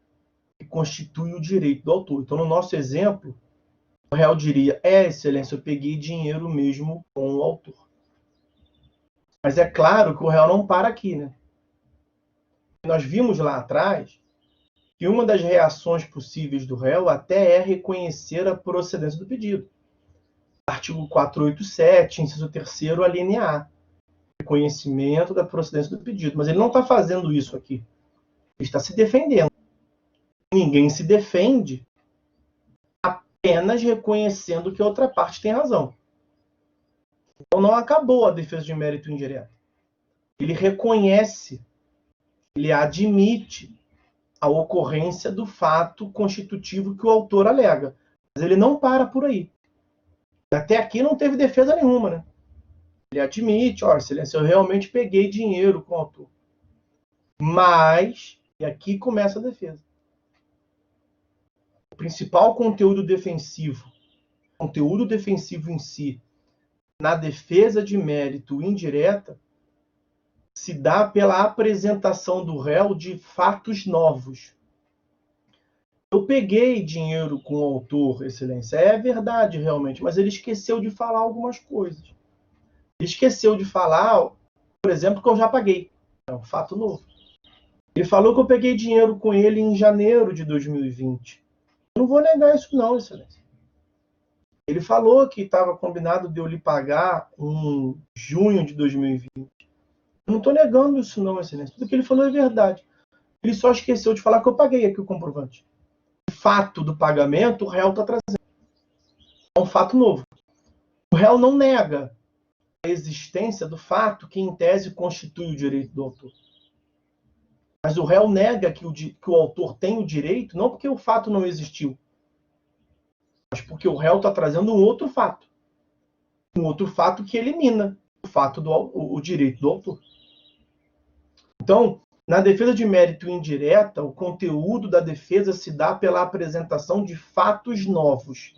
que constitui o direito do autor. Então, no nosso exemplo, o réu diria: excelência, eu peguei dinheiro mesmo com o autor. Mas é claro que o réu não para aqui, né? Nós vimos lá atrás que uma das reações possíveis do réu até é reconhecer a procedência do pedido. Artigo 487, inciso 3º, a linha A. Reconhecimento da procedência do pedido. Mas ele não está fazendo isso aqui. Ele está se defendendo. Ninguém se defende apenas reconhecendo que a outra parte tem razão. Então não acabou a defesa de mérito indireto. Ele reconhece, ele admite a ocorrência do fato constitutivo que o autor alega. Mas ele não para por aí. Até aqui não teve defesa nenhuma, né? Ele admite: excelência, eu realmente peguei dinheiro com o autor. Mas, e aqui começa a defesa. O principal conteúdo defensivo em si, na defesa de mérito indireta, se dá pela apresentação do réu de fatos novos. Eu peguei dinheiro com o autor, excelência. É verdade, realmente, mas ele esqueceu de falar algumas coisas. Ele esqueceu de falar, por exemplo, que eu já paguei. É um fato novo. Ele falou que eu peguei dinheiro com ele em janeiro de 2020. Eu não vou negar isso não, excelência. Ele falou que estava combinado de eu lhe pagar em junho de 2020. Eu não estou negando isso não, excelência. Tudo que ele falou é verdade. Ele só esqueceu de falar que eu paguei aqui o comprovante. O fato do pagamento, o réu está trazendo. É um fato novo. O réu não nega a existência do fato que, em tese, constitui o direito do autor. Mas o réu nega que o autor tem o direito, não porque o fato não existiu, mas porque o réu está trazendo um outro fato. Um outro fato que elimina o fato o direito do autor. Então, na defesa de mérito indireta, o conteúdo da defesa se dá pela apresentação de fatos novos.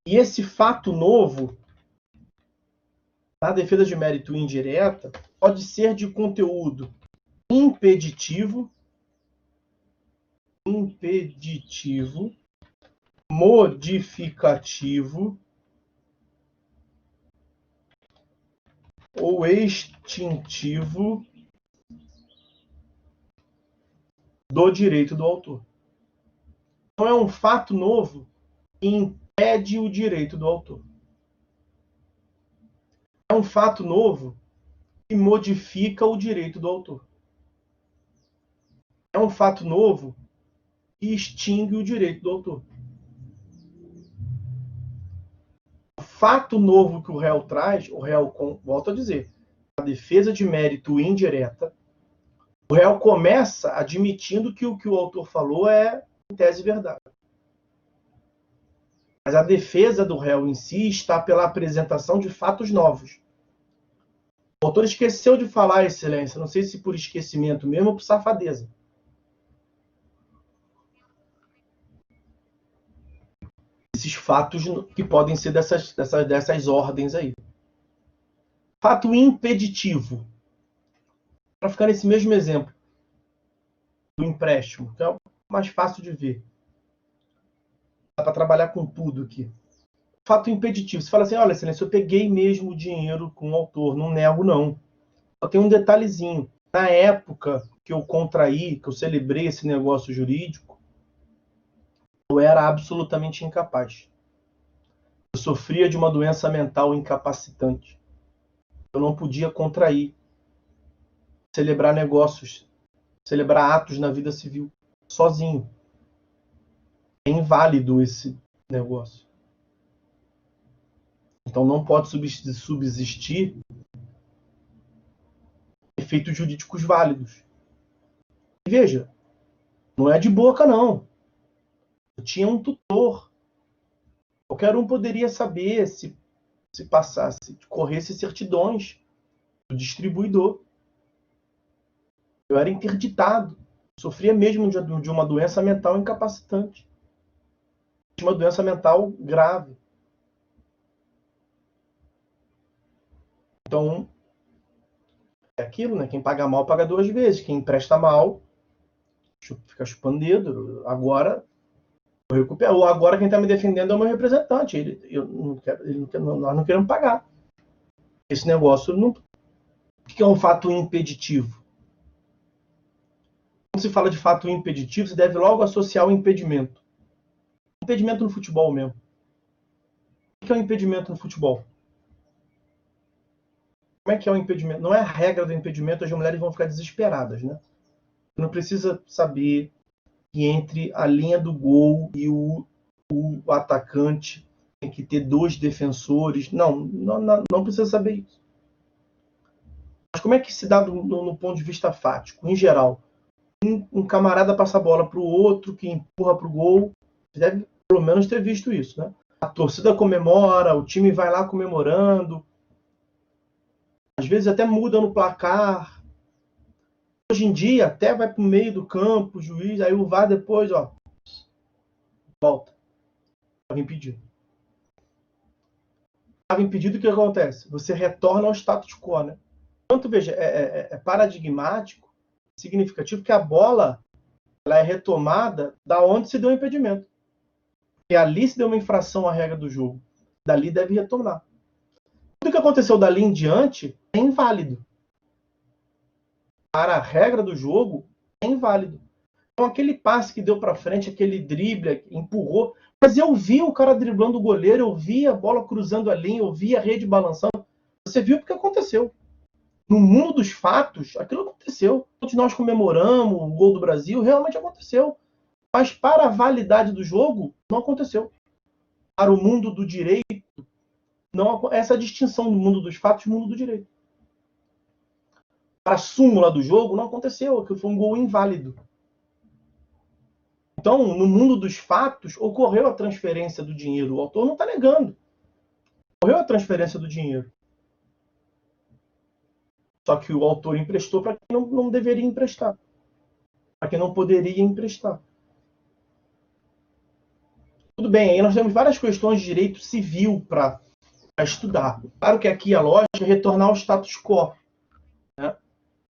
E esse fato novo, na defesa de mérito indireta, pode ser de conteúdo impeditivo, modificativo ou extintivo do direito do autor. Não é um fato novo que impede o direito do autor. É um fato novo que modifica o direito do autor. É um fato novo que extingue o direito do autor. O fato novo que o réu traz, o réu, volto a dizer, a defesa de mérito indireta, o réu começa admitindo que o autor falou é, em tese, verdade. Mas a defesa do réu em si está pela apresentação de fatos novos. O autor esqueceu de falar, excelência, não sei se por esquecimento mesmo ou por safadeza. Esses fatos que podem ser dessas ordens aí. Fato impeditivo. Para ficar nesse mesmo exemplo do empréstimo, que é o mais fácil de ver. Dá para trabalhar com tudo aqui. Fato impeditivo. Você fala assim, olha, excelência, eu peguei mesmo o dinheiro com o autor, não nego não. Só tem um detalhezinho. Na época que eu contraí, que eu celebrei esse negócio jurídico, eu era absolutamente incapaz. Eu sofria de uma doença mental incapacitante. Eu não podia contrair, celebrar negócios, celebrar atos na vida civil, sozinho. É inválido esse negócio. Então não pode subsistir efeitos jurídicos válidos. E veja, não é de boca, não. Eu tinha um tutor. Qualquer um poderia saber se passasse, corresse certidões do distribuidor. Eu era interditado. Sofria mesmo de uma doença mental incapacitante. De uma doença mental grave. Então, é aquilo, né? Quem paga mal, paga duas vezes. Quem empresta mal, fica chupando dedo. Agora, eu recupero. Ou agora quem está me defendendo é o meu representante. Nós não queremos pagar. Esse negócio não... O que é um fato impeditivo? Quando se fala de fato impeditivo, você deve logo associar o impedimento. Impedimento no futebol mesmo. O que é um impedimento no futebol? Como é que é o impedimento? Não é a regra do impedimento, as mulheres vão ficar desesperadas, né? Não precisa saber que entre a linha do gol e o atacante tem que ter dois defensores. Não precisa saber isso. Mas como é que se dá no ponto de vista fático? Em geral, um camarada passa a bola para o outro, que empurra para o gol. Você deve, pelo menos, ter visto isso, né? A torcida comemora, o time vai lá comemorando. Às vezes até muda no placar. Hoje em dia, até vai para o meio do campo, o juiz, aí o VAR depois, volta. Estava impedido. Estava impedido, o que acontece? Você retorna ao status quo, né? Portanto, veja, é paradigmático, significativo que a bola ela é retomada da onde se deu o impedimento. E ali se deu uma infração à regra do jogo. Dali deve retornar. Tudo que aconteceu dali em diante é inválido. Para a regra do jogo, é inválido. Então, aquele passe que deu para frente, aquele drible, empurrou. Mas eu vi o cara driblando o goleiro, eu vi a bola cruzando a linha, eu vi a rede balançando. Você viu porque aconteceu. No mundo dos fatos, aquilo aconteceu. Todos nós comemoramos o gol do Brasil, realmente aconteceu. Mas para a validade do jogo, não aconteceu. Para o mundo do direito, não, essa distinção do mundo dos fatos e mundo do direito. Para a súmula do jogo, não aconteceu, aquilo foi um gol inválido. Então, no mundo dos fatos, ocorreu a transferência do dinheiro. O autor não está negando. Ocorreu a transferência do dinheiro. Só que o autor emprestou para quem não deveria emprestar. Para quem não poderia emprestar. Tudo bem, aí nós temos várias questões de direito civil para a estudar. Claro que aqui a lógica é retornar ao status quo. Né?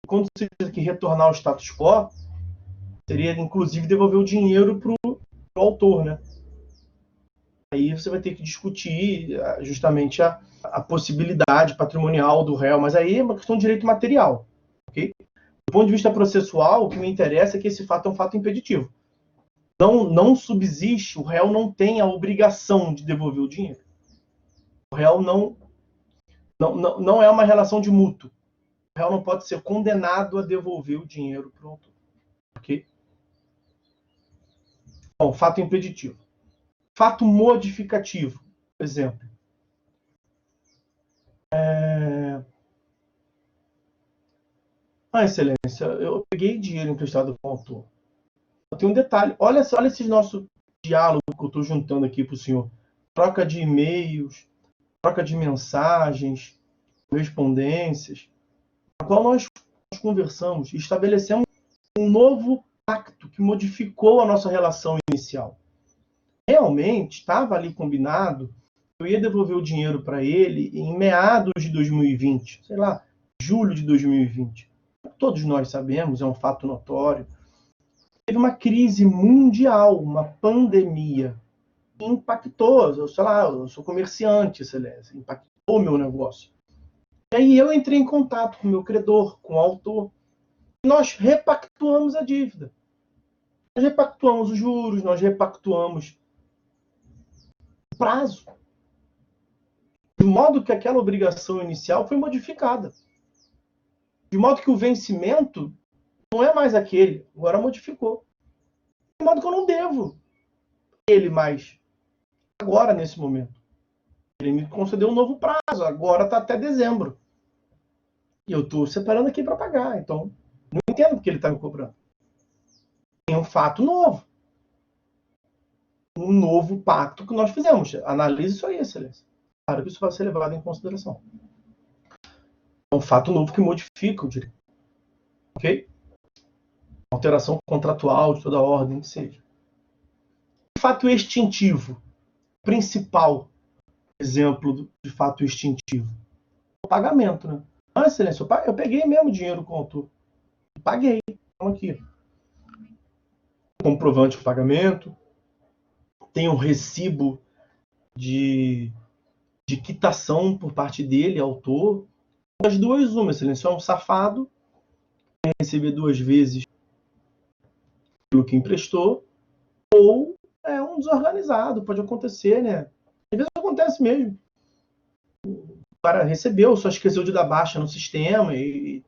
Quando se diz que retornar ao status quo, seria inclusive devolver o dinheiro para o autor. Né? Aí você vai ter que discutir justamente a possibilidade patrimonial do réu, mas aí é uma questão de direito material. Okay? Do ponto de vista processual, o que me interessa é que esse fato é um fato impeditivo. Não subsiste, o réu não tem a obrigação de devolver o dinheiro. O réu não é uma relação de mútuo. O réu não pode ser condenado a devolver o dinheiro para o autor. Ok? Bom, fato impeditivo. Fato modificativo, por exemplo. Excelência, eu peguei dinheiro emprestado com o autor. Tem um detalhe. Olha esse nosso diálogo que eu estou juntando aqui para o senhor. Troca de e-mails, troca de mensagens, correspondências, na qual nós conversamos e estabelecemos um novo pacto que modificou a nossa relação inicial. Realmente, estava ali combinado, eu ia devolver o dinheiro para ele em meados de 2020, sei lá, julho de 2020. Todos nós sabemos, é um fato notório. Teve uma crise mundial, uma pandemia, que impactou, sei lá, eu sou comerciante, excelência, impactou o meu negócio. E aí eu entrei em contato com o meu credor, com o autor, e nós repactuamos a dívida. Nós repactuamos os juros, nós repactuamos o prazo. De modo que aquela obrigação inicial foi modificada. De modo que o vencimento não é mais aquele, agora modificou. De modo que eu não devo ele mais agora, nesse momento. Ele me concedeu um novo prazo, agora está até dezembro. E eu estou separando aqui para pagar, então não entendo porque ele está me cobrando. Tem um fato novo. Um novo pacto que nós fizemos. Analise isso aí, excelência. Claro que isso vai ser levado em consideração. É um fato novo que modifica o direito. Ok? Alteração contratual de toda a ordem que seja. Fato extintivo. Principal exemplo de fato extintivo. O pagamento, né? Excelência, eu peguei mesmo dinheiro com o autor. Paguei. Então aqui. Comprovante de pagamento. Tem um recibo de quitação por parte dele, autor. Das duas, uma, excelência, é um safado, vai receber 2 vezes pelo que emprestou, ou é um desorganizado, pode acontecer, né? Às vezes acontece mesmo. O cara recebeu, só esqueceu de dar baixa no sistema e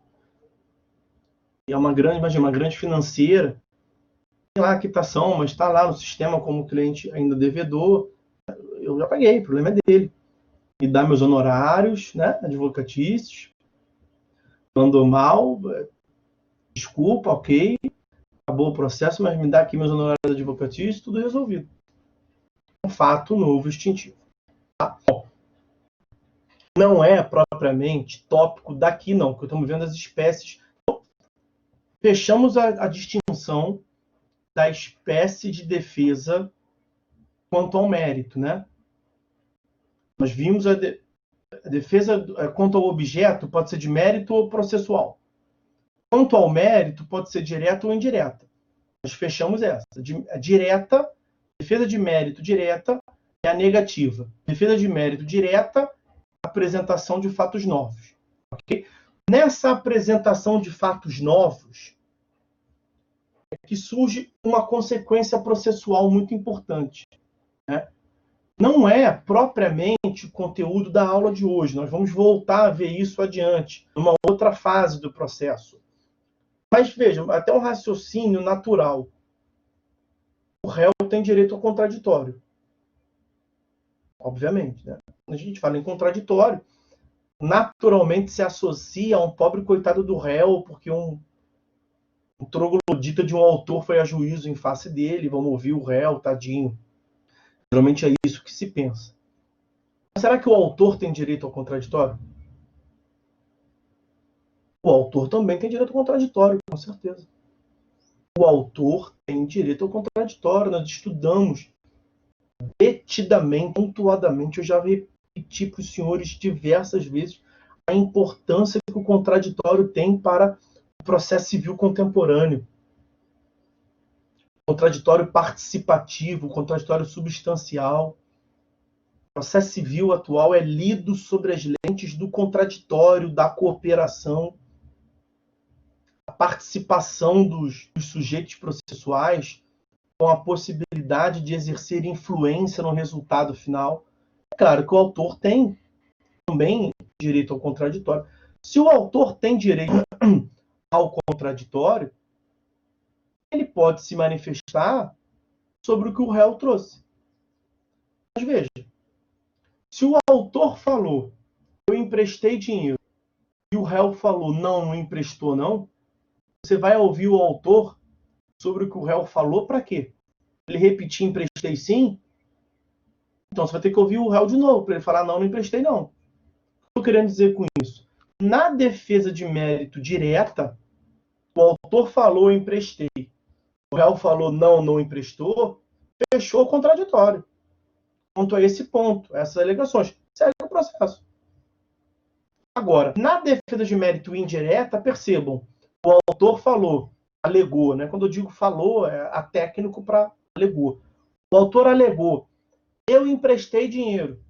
é uma grande financeira. Tem lá a quitação, mas está lá no sistema como cliente ainda devedor. Eu já paguei, o problema é dele. Me dá meus honorários, né, advocatícios. Mandou mal, desculpa, ok. Acabou o processo, mas me dá aqui meus honorários advocatícios, tudo resolvido. Um fato novo extintivo. Tá? Não é propriamente tópico daqui, não, porque estamos vendo as espécies. Então, fechamos a distinção da espécie de defesa quanto ao mérito, né? Nós vimos a defesa quanto ao objeto pode ser de mérito ou processual. Quanto ao mérito, pode ser direta ou indireta. Nós fechamos essa. A direta, defesa de mérito direta é a negativa. Defesa de mérito direta, apresentação de fatos novos. Okay? Nessa apresentação de fatos novos, é que surge uma consequência processual muito importante. Né? Não é propriamente o conteúdo da aula de hoje. Nós vamos voltar a ver isso adiante, numa outra fase do processo. Mas vejam, até um raciocínio natural. O réu tem direito ao contraditório. Obviamente. Né? Quando a gente fala em contraditório, naturalmente se associa a um pobre coitado do réu, porque um troglodita de um autor foi a juízo em face dele, vamos ouvir o réu, tadinho. Geralmente é isso que se pensa. Mas será que o autor tem direito ao contraditório? O autor também tem direito ao contraditório, com certeza. O autor tem direito ao contraditório. Nós estudamos detidamente, pontuadamente, eu já repetir para os senhores diversas vezes a importância que o contraditório tem para o processo civil contemporâneo. O contraditório participativo, o contraditório substancial. O processo civil atual é lido sobre as lentes do contraditório, da cooperação, a participação dos sujeitos processuais com a possibilidade de exercer influência no resultado final. É claro que o autor tem também direito ao contraditório. Se o autor tem direito ao contraditório, ele pode se manifestar sobre o que o réu trouxe. Mas veja, se o autor falou, eu emprestei dinheiro, e o réu falou, não emprestou não, você vai ouvir o autor sobre o que o réu falou para quê? Ele repetir, emprestei sim? Então você vai ter que ouvir o réu de novo, para ele falar, não emprestei não. O que eu estou querendo dizer com isso? Na defesa de mérito direta, o autor falou, eu emprestei. O réu falou, não emprestou, fechou o contraditório. Quanto a esse ponto, essas alegações, segue o processo. Agora, na defesa de mérito indireta, percebam, o autor falou, alegou, né? Quando eu digo falou, é a técnico para alegou. O autor alegou, eu emprestei dinheiro.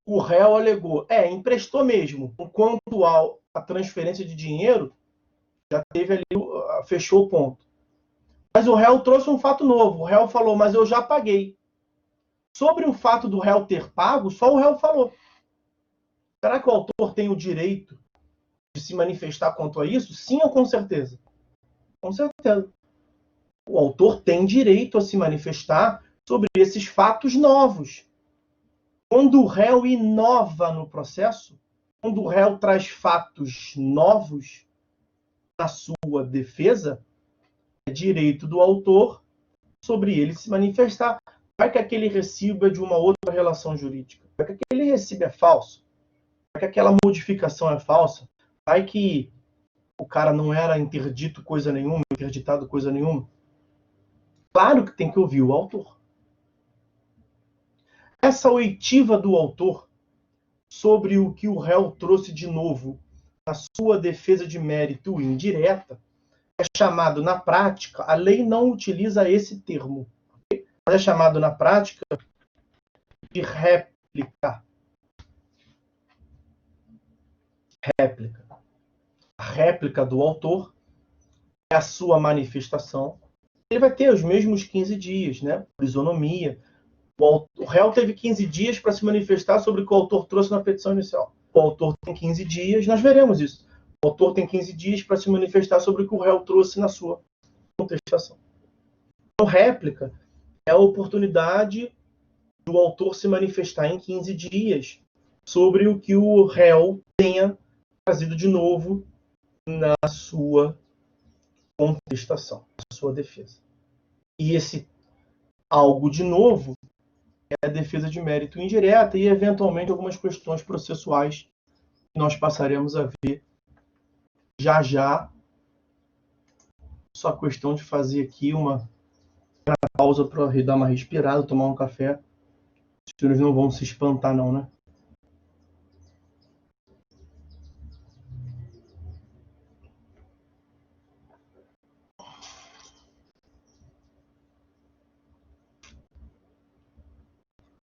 O réu alegou, emprestou mesmo. Quanto à transferência de dinheiro, já teve ali, fechou o ponto. Mas o réu trouxe um fato novo. O réu falou, mas eu já paguei. Sobre o fato do réu ter pago, só o réu falou. Será que o autor tem o direito de se manifestar quanto a isso? Sim ou com certeza? Com certeza. O autor tem direito a se manifestar sobre esses fatos novos. Quando o réu inova no processo, quando o réu traz fatos novos na sua defesa, é direito do autor sobre ele se manifestar. Vai que aquele recibo é de uma outra relação jurídica. Vai que aquele recibo é falso. Vai que aquela modificação é falsa. Vai que o cara não era interdito coisa nenhuma, interditado coisa nenhuma. Claro que tem que ouvir o autor. Essa oitiva do autor sobre o que o réu trouxe de novo na sua defesa de mérito indireta é chamado na prática, a lei não utiliza esse termo, mas é chamado na prática de réplica. Réplica. A réplica do autor é a sua manifestação. Ele vai ter os mesmos 15 dias, né? Por isonomia. O réu teve 15 dias para se manifestar sobre o que o autor trouxe na petição inicial. O autor tem 15 dias, nós veremos isso. O autor tem 15 dias para se manifestar sobre o que o réu trouxe na sua contestação. Então, réplica é a oportunidade do autor se manifestar em 15 dias sobre o que o réu tenha trazido de novo na sua contestação, na sua defesa. E esse algo de novo é a defesa de mérito indireta e, eventualmente, algumas questões processuais que nós passaremos a ver já. Só questão de fazer aqui uma pausa para dar uma respirada, tomar um café. Os senhores não vão se espantar não, né?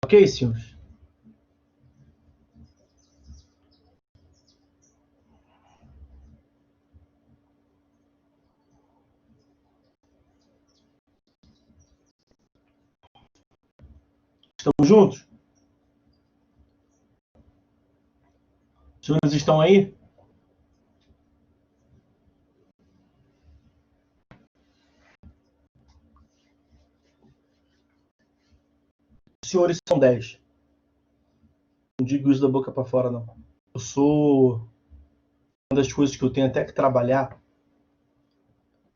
Ok, senhores? Estamos juntos? Os senhores estão aí? Os senhores são 10. Não digo isso da boca para fora, não. Eu sou... Uma das coisas que eu tenho até que trabalhar... Não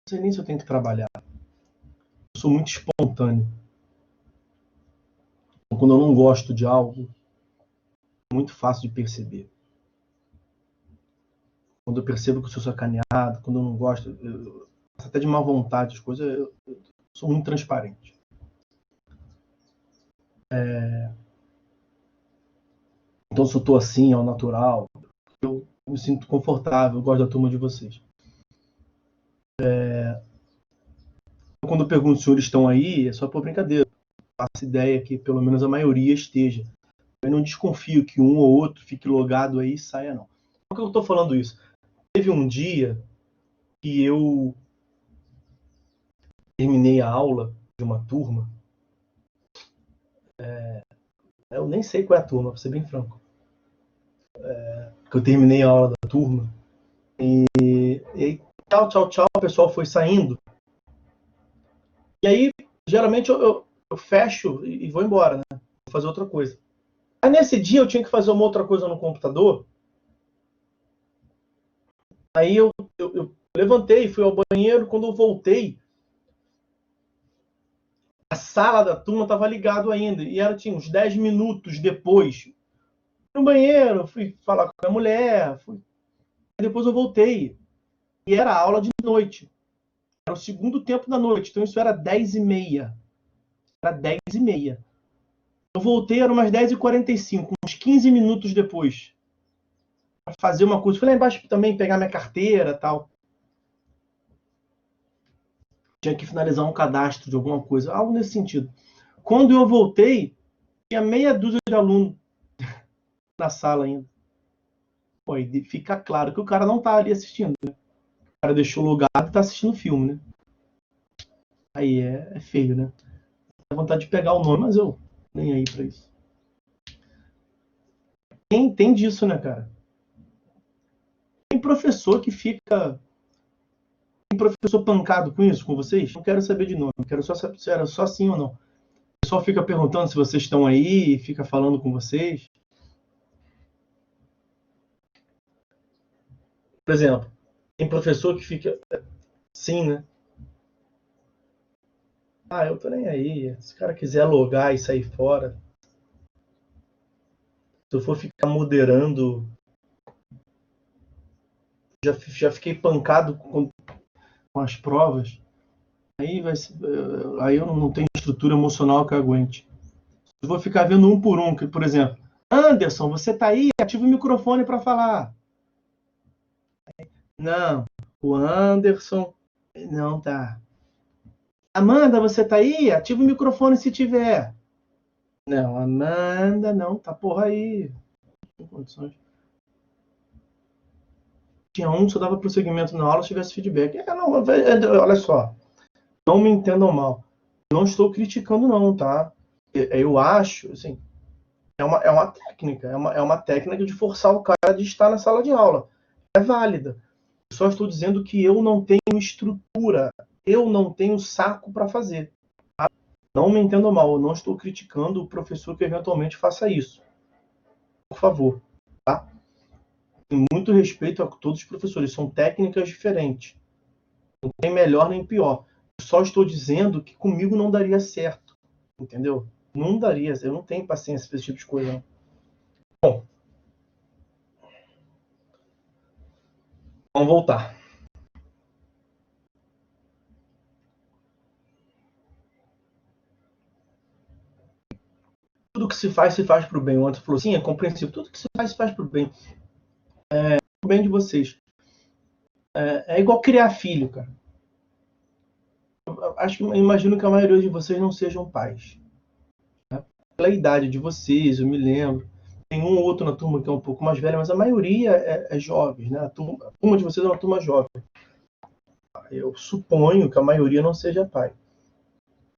sei nem se eu tenho que trabalhar. Eu sou muito espontâneo. Quando eu não gosto de algo, é muito fácil de perceber. Quando eu percebo que eu sou sacaneado, quando eu não gosto, eu faço até de má vontade as coisas, eu sou muito transparente. Então, se eu estou assim, ao natural, eu me sinto confortável, eu gosto da turma de vocês. Quando eu pergunto se os senhores estão aí, é só por brincadeira. Faço ideia que pelo menos a maioria esteja. Eu não desconfio que um ou outro fique logado aí e saia, não. Por que eu estou falando isso? Teve um dia que eu terminei a aula de uma turma. Eu nem sei qual é a turma, para ser bem franco. Que eu terminei a aula da turma. E tchau, tchau, tchau, o pessoal foi saindo. E aí, geralmente, eu fecho e vou embora, né? Vou fazer outra coisa. Aí, nesse dia, eu tinha que fazer uma outra coisa no computador. Aí, eu levantei, fui ao banheiro. Quando eu voltei, a sala da turma estava ligada ainda. E era, tinha uns 10 minutos depois. Fui no banheiro, fui falar com a minha mulher. Depois eu voltei. E era aula de noite. Era o segundo tempo da noite. Então, isso era 10h30. Era 10h30. Eu voltei, era umas 10h45, uns 15 minutos depois. Pra fazer uma coisa. Fui lá embaixo também pegar minha carteira e tal. Tinha que finalizar um cadastro de alguma coisa. Algo nesse sentido. Quando eu voltei, tinha meia dúzia de alunos na sala ainda. Pô, e fica claro que o cara não tá ali assistindo, né? O cara deixou logado e tá assistindo o filme, né? Aí é feio, né? Dá vontade de pegar o nome, mas eu nem aí pra isso. Tem disso, né, cara? Tem professor que fica. Tem professor pancado com isso, com vocês? Não quero saber de nome, quero só saber se era só sim ou não. O pessoal fica perguntando se vocês estão aí, fica falando com vocês. Por exemplo, tem professor que fica sim, né? Ah, eu tô nem aí. Se o cara quiser logar e sair fora, se eu for ficar moderando, já fiquei pancado com as provas. Aí eu não tenho estrutura emocional que aguente. Eu vou ficar vendo um por um, que, por exemplo, Anderson, você tá aí? Ativa o microfone para falar. Não, o Anderson não tá. Amanda, você tá aí? Ativa o microfone se tiver. Não, Amanda não tá porra aí. Não tem condições. Tinha um que só dava prosseguimento na aula se tivesse feedback. Não, olha só, não me entendam mal. Não estou criticando não, tá? Eu acho, assim, é uma técnica, é uma técnica de forçar o cara de estar na sala de aula. É válida. Eu só estou dizendo que eu não tenho estrutura, eu não tenho saco para fazer. Tá? Não me entendam mal, eu não estou criticando o professor que eventualmente faça isso. Por favor, tá? Tem muito respeito a todos os professores, são técnicas diferentes. Não tem melhor nem pior. Eu só estou dizendo que comigo não daria certo, entendeu? Não daria, eu não tenho paciência para esse tipo de coisa. Não. Bom, vamos voltar. Tudo que se faz para o bem. O Anderson falou assim, é compreensível. Tudo que se faz para o bem. Para o bem de vocês. É igual criar filho, cara. Imagino que a maioria de vocês não sejam pais. Né? Pela idade de vocês, eu me lembro. Tem um ou outro na turma que é um pouco mais velho, mas a maioria é jovens, né? A turma de vocês é uma turma jovem. Eu suponho que a maioria não seja pai.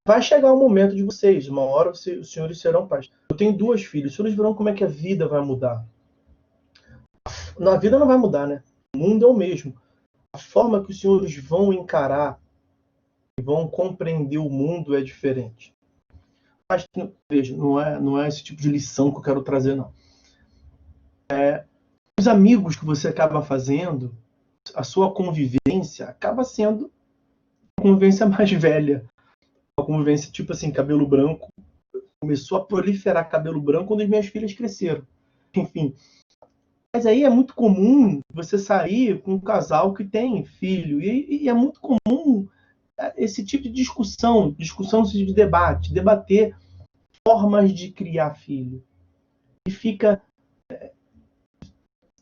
Vai chegar o momento de vocês, uma hora os senhores serão pais. Eu tenho 2 filhos, os senhores verão como é que a vida vai mudar. A vida não vai mudar, né? O mundo é o mesmo. A forma que os senhores vão encarar e vão compreender o mundo é diferente. Mas, veja, não é esse tipo de lição que eu quero trazer, não. Os amigos que você acaba fazendo, a sua convivência acaba sendo uma convivência mais velha. Uma convivência tipo assim, cabelo branco. Começou a proliferar cabelo branco quando as minhas filhas cresceram. Enfim. Mas aí é muito comum você sair com um casal que tem filho. E é muito comum esse tipo de discussão de debate, debater formas de criar filho. E fica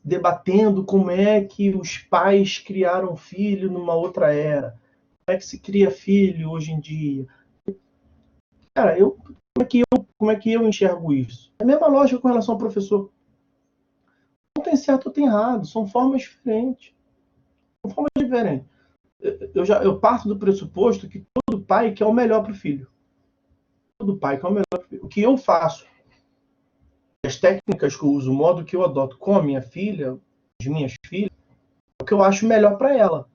debatendo como é que os pais criaram filho numa outra era. Como é que se cria filho hoje em dia? Cara, como é que eu enxergo isso? É a mesma lógica com relação ao professor. Não tem certo ou tem errado, são formas diferentes. São formas diferentes. Eu parto do pressuposto que todo pai quer o melhor para o filho. Todo pai quer o melhor para o filho. O que eu faço, as técnicas que eu uso, o modo que eu adoto com a minha filha, as minhas filhas, é o que eu acho melhor para ela.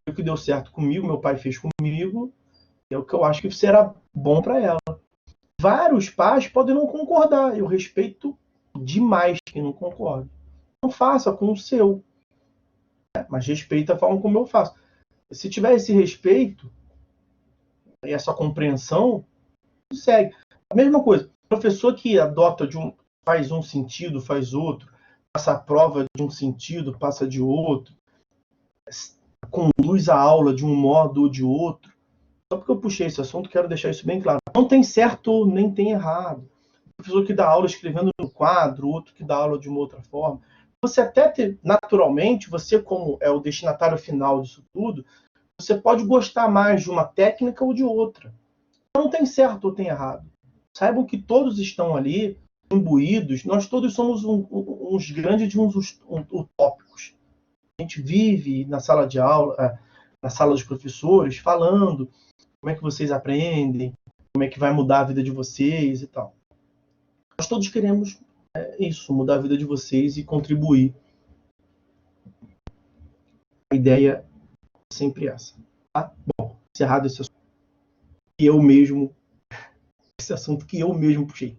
O que deu certo comigo, meu pai fez comigo, é o que eu acho que será bom para ela. Vários pais podem não concordar. Eu respeito demais quem não concorda. Não faça com o seu, mas respeita a forma como eu faço. Se tiver esse respeito e essa compreensão, segue. A mesma coisa, professor que adota faz um sentido, faz outro, passa a prova de um sentido, passa de outro, conduz a aula de um modo ou de outro. Só porque eu puxei esse assunto, quero deixar isso bem claro. Não tem certo nem tem errado. O professor que dá aula escrevendo no quadro, outro que dá aula de uma outra forma. Você até, naturalmente, você como é o destinatário final disso tudo, você pode gostar mais de uma técnica ou de outra. Não tem certo ou tem errado. Saibam que todos estão ali, imbuídos, nós todos somos uns grandes de uns utópicos. A gente vive na sala de aula, na sala dos professores, falando como é que vocês aprendem, como é que vai mudar a vida de vocês e tal. Nós todos queremos isso, mudar a vida de vocês e contribuir. A ideia é sempre essa. Tá? Bom, encerrado esse assunto que eu mesmo puxei.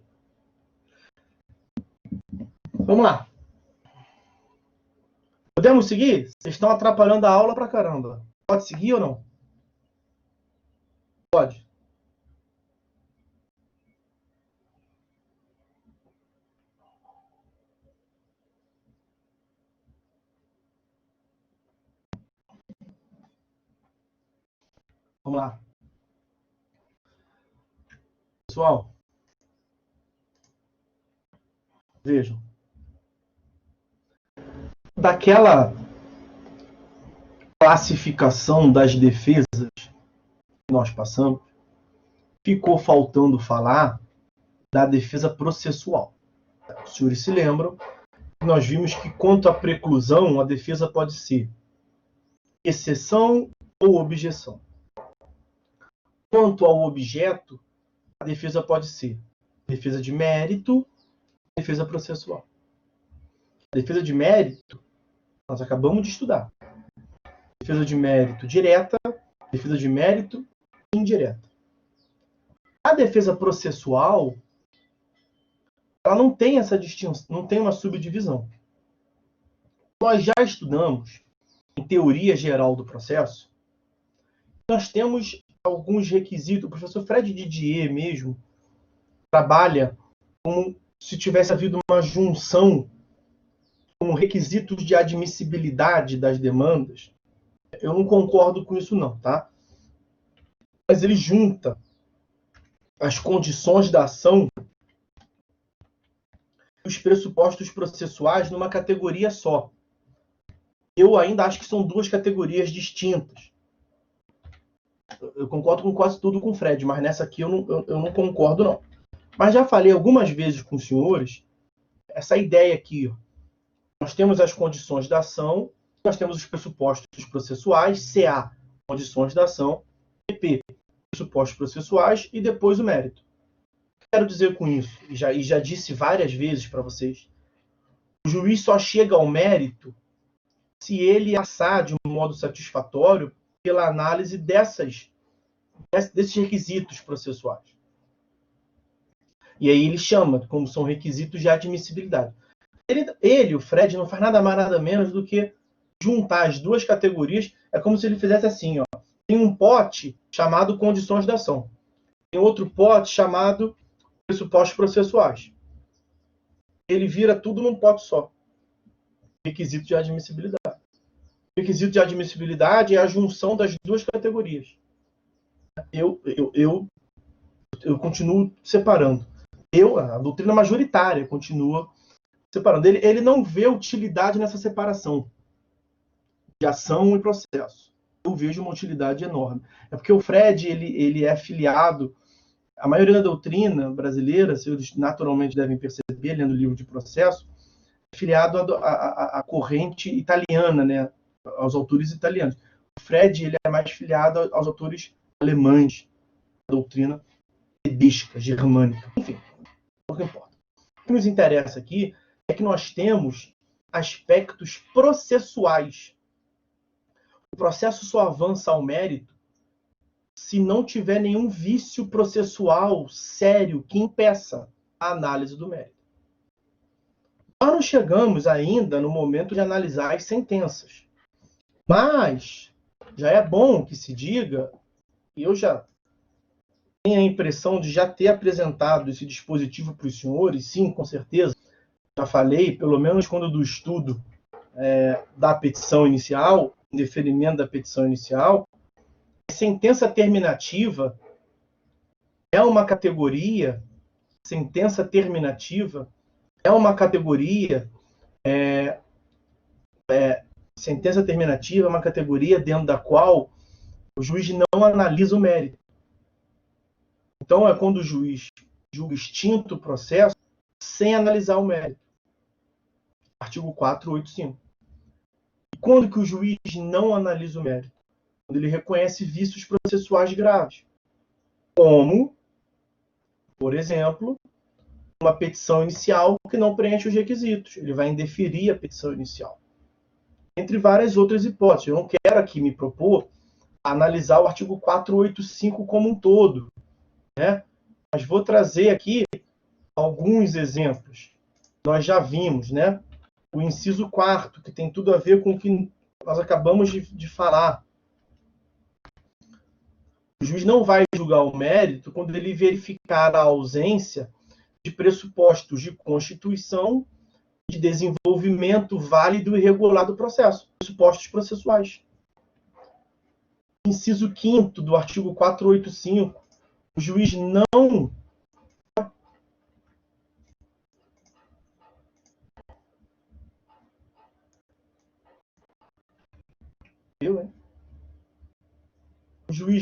Vamos lá. Podemos seguir? Vocês estão atrapalhando a aula pra caramba. Pode seguir ou não? Pode. Vamos lá. Pessoal, vejam. Daquela classificação das defesas que nós passamos, ficou faltando falar da defesa processual. Os senhores se lembram que nós vimos que, quanto à preclusão, a defesa pode ser exceção ou objeção. Quanto ao objeto, a defesa pode ser defesa de mérito, defesa processual. A defesa de mérito, nós acabamos de estudar. Defesa de mérito direta, defesa de mérito indireta. A defesa processual, ela não tem essa distinção, não tem uma subdivisão. Nós já estudamos, em teoria geral do processo, nós temos alguns requisitos. O professor Fred Didier mesmo trabalha como se tivesse havido uma junção com requisitos de admissibilidade das demandas. Eu não concordo com isso não, tá? Mas ele junta as condições da ação e os pressupostos processuais numa categoria só. Eu ainda acho que são duas categorias distintas. Eu concordo com quase tudo com o Fred, mas nessa aqui eu não concordo não. Mas já falei algumas vezes com os senhores essa ideia aqui. Ó. Nós temos as condições da ação, nós temos os pressupostos processuais, CA, condições da ação, PP, pressupostos processuais e depois o mérito. O que quero dizer com isso? E já disse várias vezes para vocês. O juiz só chega ao mérito se ele assar de um modo satisfatório pela análise desses requisitos processuais. E aí ele chama, como são requisitos de admissibilidade. O Fred, não faz nada mais, nada menos do que juntar as duas categorias. É como se ele fizesse assim, ó. Tem um pote chamado condições da ação. Tem outro pote chamado pressupostos processuais. Ele vira tudo num pote só. Requisito de admissibilidade. O requisito de admissibilidade é a junção das duas categorias. Eu continuo separando. A doutrina majoritária continua separando. Ele não vê utilidade nessa separação de ação e processo. Eu vejo uma utilidade enorme. É porque o Fred ele é filiado. A maioria da doutrina brasileira, vocês naturalmente devem perceber, lendo o livro de processo, é filiado à corrente italiana, né? Aos autores italianos. O Fred ele é mais filiado aos autores alemães, da doutrina tedesca, germânica. Enfim, não importa. O que nos interessa aqui é que nós temos aspectos processuais. O processo só avança ao mérito se não tiver nenhum vício processual sério que impeça a análise do mérito. Nós não chegamos ainda no momento de analisar as sentenças. Mas já é bom que se diga, e eu já tenho a impressão de já ter apresentado esse dispositivo para os senhores, sim, com certeza, já falei, pelo menos quando do estudo da petição inicial, deferimento da petição inicial, a sentença terminativa é uma categoria, sentença terminativa é uma categoria, sentença terminativa é uma categoria dentro da qual o juiz não analisa o mérito. Então, é quando o juiz julga extinto o processo sem analisar o mérito. Artigo 485. E quando que o juiz não analisa o mérito? Quando ele reconhece vícios processuais graves. Como, por exemplo, uma petição inicial que não preenche os requisitos. Ele vai indeferir a petição inicial. Entre várias outras hipóteses. Eu não quero aqui me propor a analisar o artigo 485 como um todo, né? Mas vou trazer aqui alguns exemplos. Nós já vimos, né? O inciso 4º, que tem tudo a ver com o que nós acabamos de falar. O juiz não vai julgar o mérito quando ele verificar a ausência de pressupostos de constituição, de desenvolvimento válido e regular do processo, pressupostos processuais. Inciso 5º do artigo 485, o juiz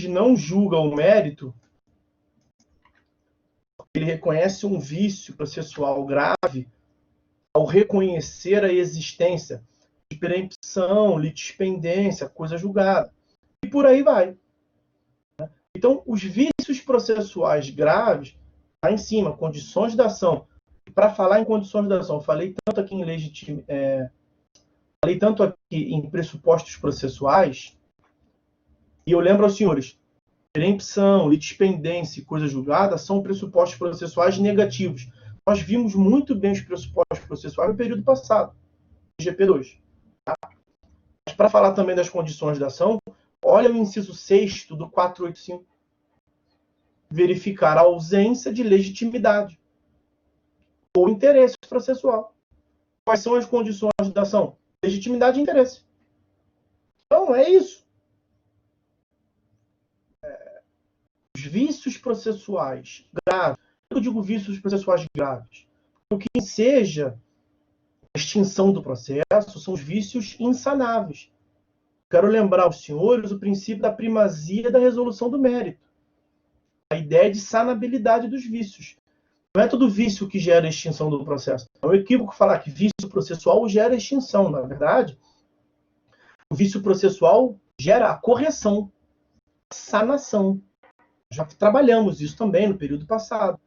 não julga o mérito, ele reconhece um vício processual grave ao reconhecer a existência de preempção, litispendência, coisa julgada. E por aí vai. Então, os vícios processuais graves, lá em cima, condições da ação. Para falar em condições da ação, falei tanto aqui falei tanto aqui em pressupostos processuais, e eu lembro aos senhores, preempção, litispendência e coisa julgada são pressupostos processuais negativos. Nós vimos muito bem os pressupostos processuais no período passado, GP2. Tá? Mas para falar também das condições da ação, olha o inciso 6º do 485. Verificar a ausência de legitimidade ou interesse processual. Quais são as condições da ação? Legitimidade e interesse. Então, é isso. Os vícios processuais graves, eu digo vícios processuais graves, o que seja a extinção do processo são os vícios insanáveis. Quero lembrar aos senhores o princípio da primazia da resolução do mérito. A ideia de sanabilidade dos vícios. Não é todo vício que gera a extinção do processo. É um equívoco falar que vício processual gera extinção. Na verdade, o vício processual gera a correção, a sanação. Já trabalhamos isso também no período passado.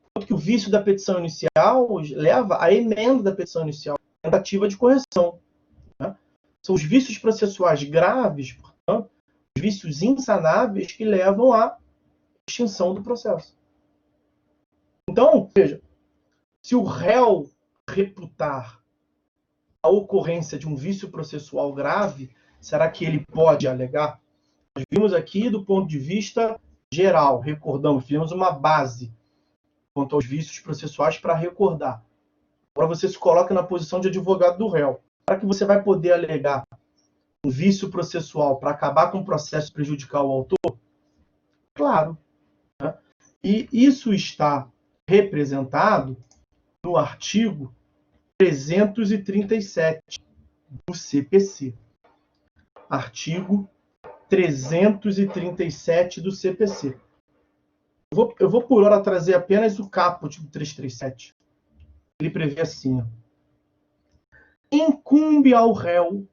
Enquanto que o vício da petição inicial leva à emenda da petição inicial, tentativa de correção. Né? São os vícios processuais graves, portanto, os vícios insanáveis que levam à extinção do processo. Então, veja, se o réu reputar a ocorrência de um vício processual grave, será que ele pode alegar? Nós vimos aqui do ponto de vista geral, recordamos, fizemos uma base quanto aos vícios processuais para recordar. Agora você se coloca na posição de advogado do réu. Será que você vai poder alegar um vício processual para acabar com o processo e prejudicar o autor? Claro. Né? E isso está representado no artigo 337 do CPC. Artigo 337 do CPC. Eu vou por hora trazer apenas o caput do 337. Ele prevê assim: ó. Incumbe ao réu,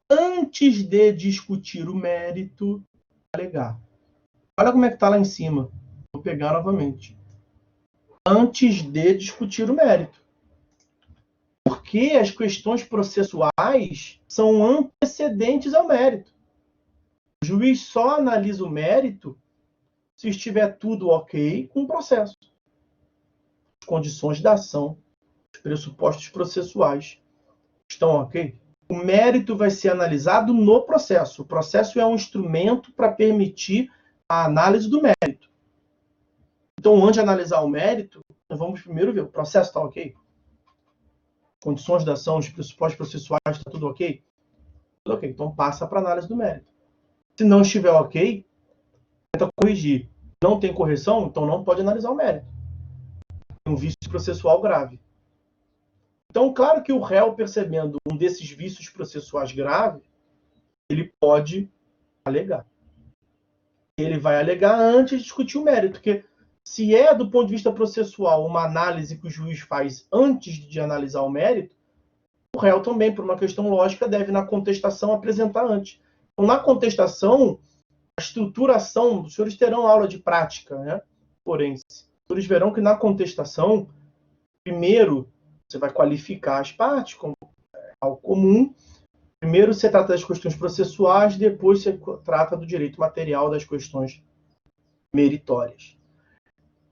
antes de discutir o mérito, alegar. Olha como é que está lá em cima. Vou pegar novamente. Antes de discutir o mérito. Porque as questões processuais são antecedentes ao mérito. O juiz só analisa o mérito se estiver tudo ok com o processo. As condições da ação, os pressupostos processuais estão ok? O mérito vai ser analisado no processo. O processo é um instrumento para permitir a análise do mérito. Então, antes de analisar o mérito, nós vamos primeiro ver, o processo está ok? Condições da ação, os pressupostos processuais, está tudo ok? Tudo ok. Então, passa para a análise do mérito. Se não estiver ok, tenta corrigir. Não tem correção, então não pode analisar o mérito. Um vício processual grave. Então, claro que o réu, percebendo um desses vícios processuais graves, ele pode alegar. Ele vai alegar antes de discutir o mérito, porque se é, do ponto de vista processual, uma análise que o juiz faz antes de analisar o mérito, o réu também, por uma questão lógica, deve, na contestação, apresentar antes. Então, na contestação, a estruturação, os senhores terão aula de prática, né? Porém, os senhores verão que na contestação, primeiro, você vai qualificar as partes como algo comum. Primeiro você trata das questões processuais, depois você trata do direito material, das questões meritórias.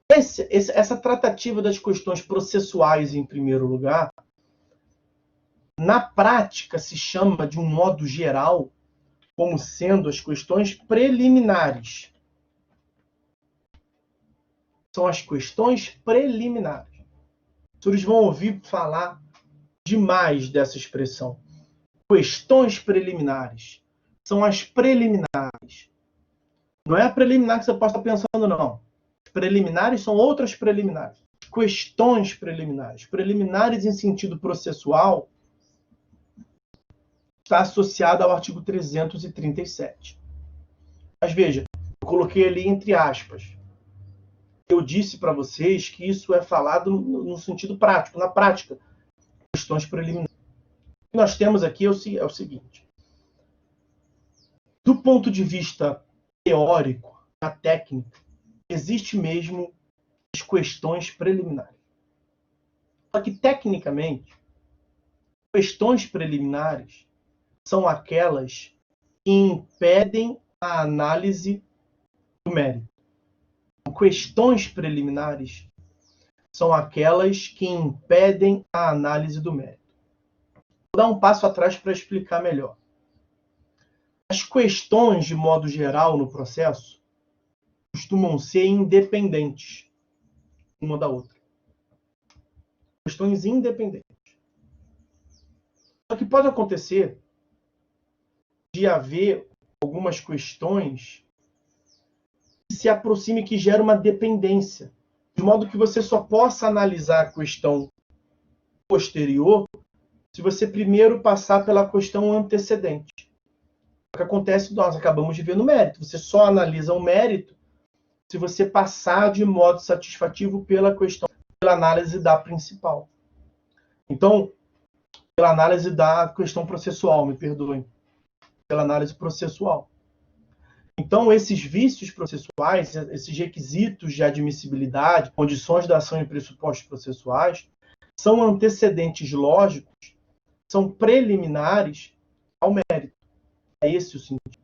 Essa tratativa das questões processuais, em primeiro lugar, na prática se chama, de um modo geral, como sendo as questões preliminares. São as questões preliminares. Os senhores vão ouvir falar demais dessa expressão. Questões preliminares. São as preliminares. Não é a preliminar que você pode estar pensando, não. As preliminares são outras preliminares. Questões preliminares. Preliminares em sentido processual está associado ao artigo 337. Mas veja, eu coloquei ali entre aspas. Eu disse para vocês que isso é falado no sentido prático, na prática. Questões preliminares. O que nós temos aqui é o seguinte. Do ponto de vista teórico, na técnica, existe mesmo as questões preliminares. Só que, tecnicamente, questões preliminares são aquelas que impedem a análise do mérito. Questões preliminares são aquelas que impedem a análise do mérito. Vou dar um passo atrás para explicar melhor. As questões, de modo geral, no processo, costumam ser independentes uma da outra. Questões independentes. Só que pode acontecer de haver algumas questões que se aproximem, que geram uma dependência, de modo que você só possa analisar a questão posterior se você primeiro passar pela questão antecedente. O que acontece, nós acabamos de ver no mérito. Você só analisa o mérito se você passar de modo satisfativo pela análise da principal. Então, pela análise da questão processual, me perdoem. Pela análise processual. Então, esses vícios processuais, esses requisitos de admissibilidade, condições da ação e pressupostos processuais, são antecedentes lógicos, são preliminares ao mérito. É esse o sentido.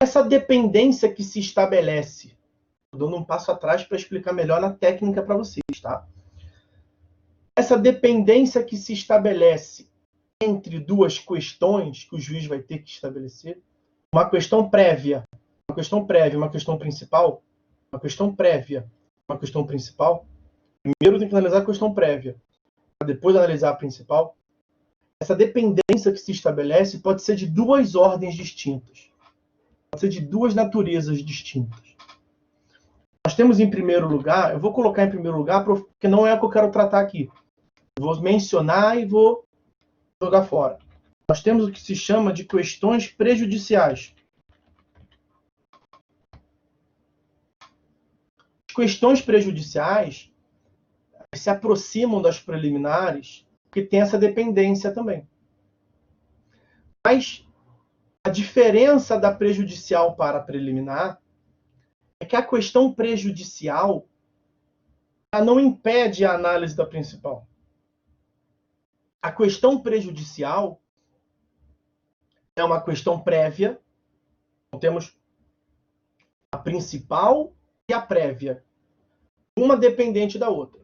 Essa dependência que se estabelece, estou dando um passo atrás para explicar melhor na técnica para vocês, tá? Essa dependência que se estabelece entre duas questões que o juiz vai ter que estabelecer, uma questão prévia, uma questão principal, uma questão prévia, uma questão principal. Primeiro tem que analisar a questão prévia, para depois analisar a principal. Essa dependência que se estabelece pode ser de duas ordens distintas. Pode ser de duas naturezas distintas. Nós temos em primeiro lugar, eu vou colocar em primeiro lugar porque não é o que eu quero tratar aqui. Vou mencionar e vou jogar fora. Nós temos o que se chama de questões prejudiciais. As questões prejudiciais se aproximam das preliminares, porque tem essa dependência também. Mas a diferença da prejudicial para a preliminar é que a questão prejudicial ela não impede a análise da principal. A questão prejudicial é uma questão prévia. Então, temos a principal e a prévia, uma dependente da outra.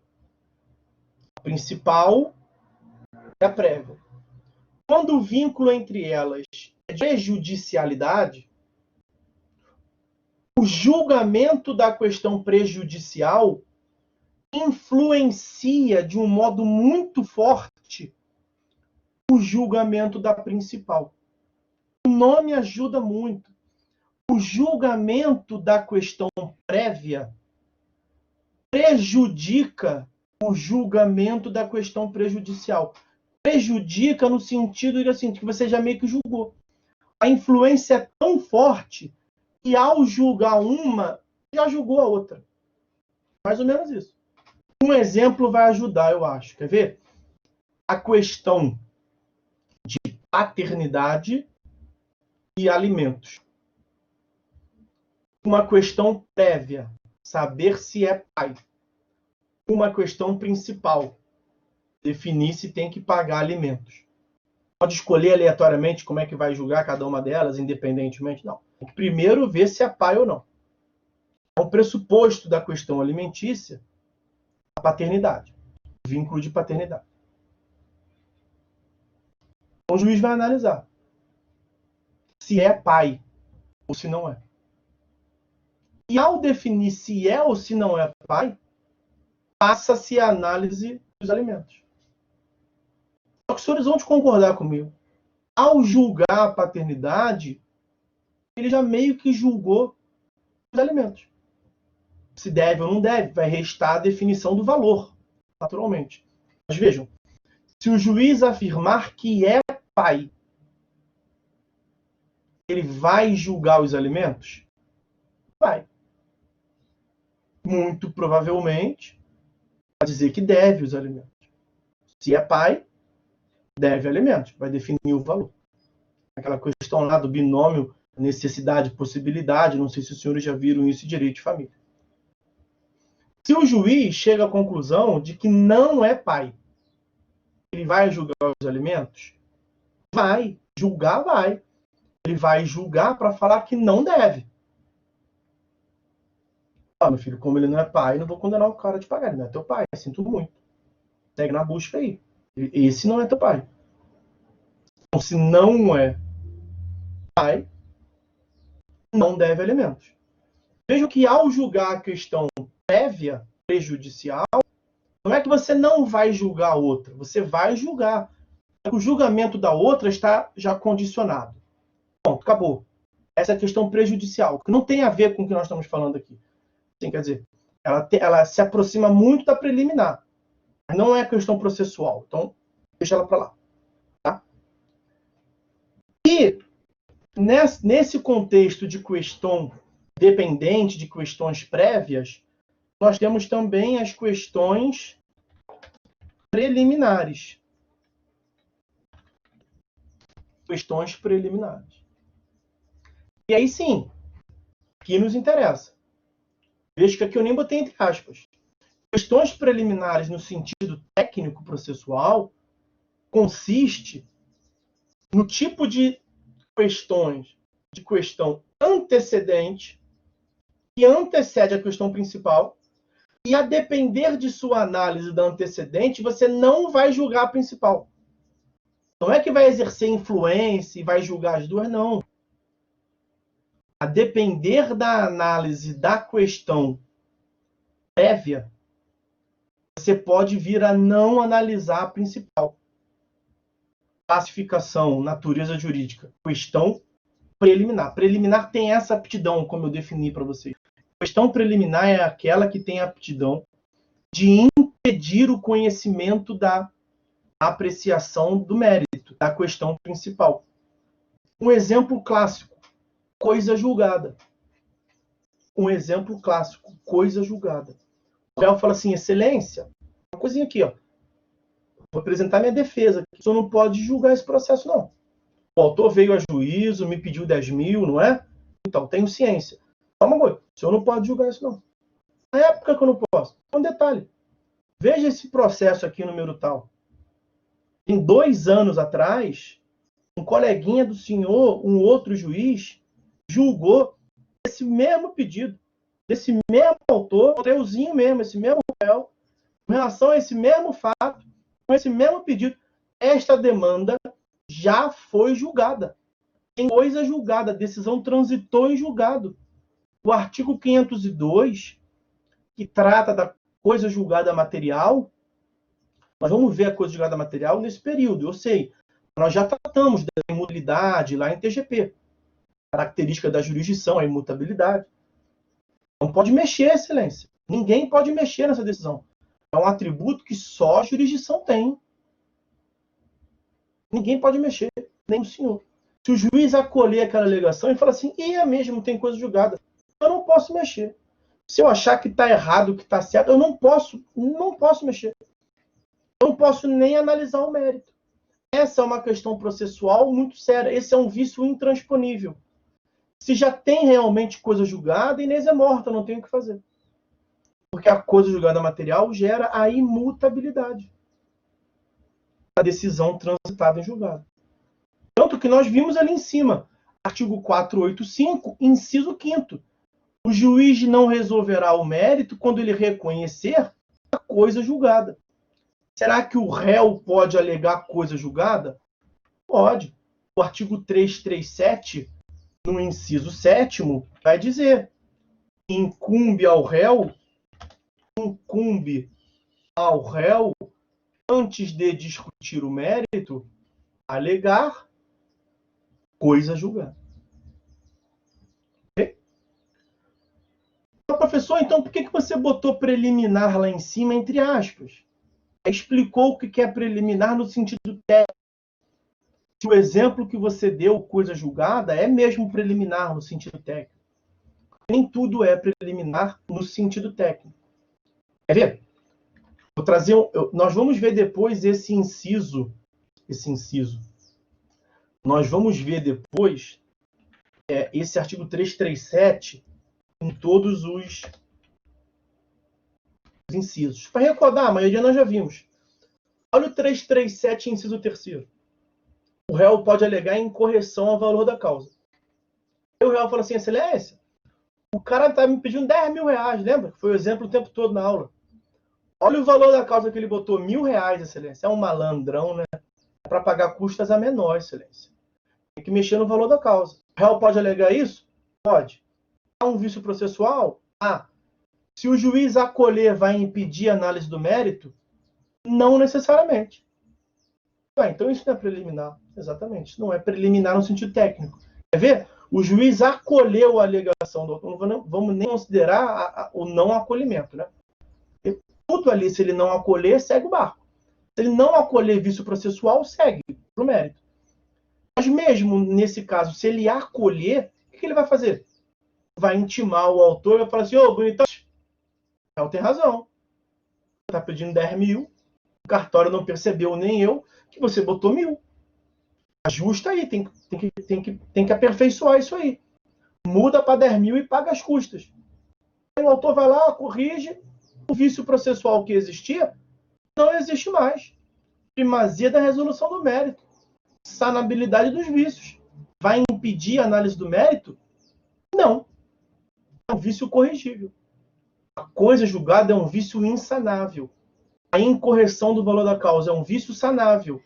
A principal e a prévia. Quando o vínculo entre elas é de prejudicialidade, o julgamento da questão prejudicial influencia de um modo muito forte o julgamento da principal. O nome ajuda muito. O julgamento da questão prévia prejudica o julgamento da questão prejudicial. Prejudica no sentido de assim, que você já meio que julgou. A influência é tão forte que ao julgar uma, já julgou a outra. Mais ou menos isso. Um exemplo vai ajudar, eu acho. Quer ver? A questão de paternidade e alimentos. Uma questão prévia, saber se é pai. Uma questão principal, definir se tem que pagar alimentos. Pode escolher aleatoriamente como é que vai julgar cada uma delas, independentemente? Não. Tem que primeiro ver se é pai ou não. O pressuposto da questão alimentícia, a paternidade, o vínculo de paternidade. Então, o juiz vai analisar se é pai ou se não é. E ao definir se é ou se não é pai, passa-se a análise dos alimentos. Só que os senhores vão concordar comigo. Ao julgar a paternidade, ele já meio que julgou os alimentos. Se deve ou não deve, vai restar a definição do valor, naturalmente. Mas vejam, se o juiz afirmar que é pai, ele vai julgar os alimentos? Vai. Muito provavelmente, vai dizer que deve os alimentos. Se é pai, deve alimentos, vai definir o valor. Aquela questão lá do binômio necessidade e possibilidade, não sei se os senhores já viram isso em direito de família. Se o juiz chega à conclusão de que não é pai, ele vai julgar os alimentos? Vai. Julgar, vai. Ele vai julgar para falar que não deve. Ah, meu filho, como ele não é pai, não vou condenar o cara de pagar. Ele não é teu pai, sinto muito. Segue na busca aí. Esse não é teu pai. Então, se não é pai, não deve alimentos. Vejam que ao julgar a questão prévia, prejudicial, não é que você não vai julgar a outra, você vai julgar. O julgamento da outra está já condicionado. Pronto, acabou. Essa é a questão prejudicial, que não tem a ver com o que nós estamos falando aqui. Sim, quer dizer, ela se aproxima muito da preliminar, mas não é questão processual. Então, deixa ela para lá. Tá? E nesse contexto de questão dependente, de questões prévias, nós temos também as questões preliminares. Questões preliminares. E aí sim, que nos interessa. Veja que aqui eu nem botei entre aspas. Questões preliminares no sentido técnico-processual consiste no tipo de questões de questão antecedente que antecede a questão principal e a depender de sua análise da antecedente, você não vai julgar a principal. Não é que vai exercer influência e vai julgar as duas, não. A depender da análise da questão prévia, você pode vir a não analisar a principal. Classificação, natureza jurídica, questão preliminar. Preliminar tem essa aptidão, como eu defini para vocês. Questão preliminar é aquela que tem a aptidão de impedir o conhecimento da a apreciação do mérito, da questão principal. Um exemplo clássico, coisa julgada. Um exemplo clássico, coisa julgada. O réu fala assim, excelência, uma coisinha aqui, ó. Vou apresentar minha defesa. O senhor não pode julgar esse processo, não. O autor veio a juízo, me pediu 10 mil, não é? Então, tenho ciência. Calma, o senhor não pode julgar isso, não. Na época que eu não posso. Um detalhe. Veja esse processo aqui, número tal. Em 2 anos atrás, um coleguinha do senhor, um outro juiz, julgou esse mesmo pedido, desse mesmo autor, euzinho mesmo, esse mesmo réu, em relação a esse mesmo fato, com esse mesmo pedido. Esta demanda já foi julgada. Tem coisa julgada, a decisão transitou em julgado. O artigo 502, que trata da coisa julgada material, nós vamos ver a coisa julgada material nesse período. Eu sei, nós já tratamos da imutabilidade lá em TGP. Característica da jurisdição, a imutabilidade. Não pode mexer, excelência. Ninguém pode mexer nessa decisão. É um atributo que só a jurisdição tem. Ninguém pode mexer, nem o senhor. Se o juiz acolher aquela alegação e falar assim, é mesmo, tem coisa julgada, eu não posso mexer. Se eu achar que está errado, que está certo, eu não posso mexer. Eu não posso nem analisar o mérito. Essa é uma questão processual muito séria. Esse é um vício intransponível. Se já tem realmente coisa julgada, Inês é morta, não tem o que fazer. Porque a coisa julgada material gera a imutabilidade da decisão transitada em julgado. Tanto que nós vimos ali em cima, artigo 485, inciso 5º. O juiz não resolverá o mérito quando ele reconhecer a coisa julgada. Será que o réu pode alegar coisa julgada? Pode. O artigo 337, no inciso 7º, vai dizer: incumbe ao réu, antes de discutir o mérito, alegar coisa julgada. Okay? Professor, então por que você botou preliminar lá em cima, entre aspas? Explicou o que é preliminar no sentido técnico. Se o exemplo que você deu, coisa julgada, é mesmo preliminar no sentido técnico. Nem tudo é preliminar no sentido técnico. Quer ver? Vou trazer nós vamos ver depois esse inciso. Nós vamos ver depois esse artigo 337 em todos os incisos. Para recordar, a maioria nós já vimos. Olha o 337, inciso 3º. O réu pode alegar incorreção ao valor da causa. Aí o réu fala assim, excelência, o cara está me pedindo 10 mil reais, lembra? Foi o exemplo o tempo todo na aula. Olha o valor da causa que ele botou, R$1.000, excelência. É um malandrão, né? É para pagar custas a menor, excelência. Tem que mexer no valor da causa. O réu pode alegar isso? Pode. Há um vício processual? Se o juiz acolher, vai impedir a análise do mérito? Não necessariamente. Então isso não é preliminar. Exatamente. Isso não é preliminar no sentido técnico. Quer ver? O juiz acolheu a alegação do autor. Não vamos nem considerar o não acolhimento, né? Tudo ali, se ele não acolher, segue o barco. Se ele não acolher vício processual, segue para o mérito. Mas mesmo nesse caso, se ele acolher, o que ele vai fazer? Vai intimar o autor e vai falar assim, bonitão, ela tem razão. Está pedindo 10 mil, o cartório não percebeu, nem eu, que você botou 1.000. Ajusta aí, tem que aperfeiçoar isso aí. Muda para 10 mil e paga as custas. Aí o autor vai lá, corrige, o vício processual que existia não existe mais. Primazia da resolução do mérito. Sanabilidade dos vícios. Vai impedir a análise do mérito? Não. É um vício corrigível. A coisa julgada é um vício insanável. A incorreção do valor da causa é um vício sanável.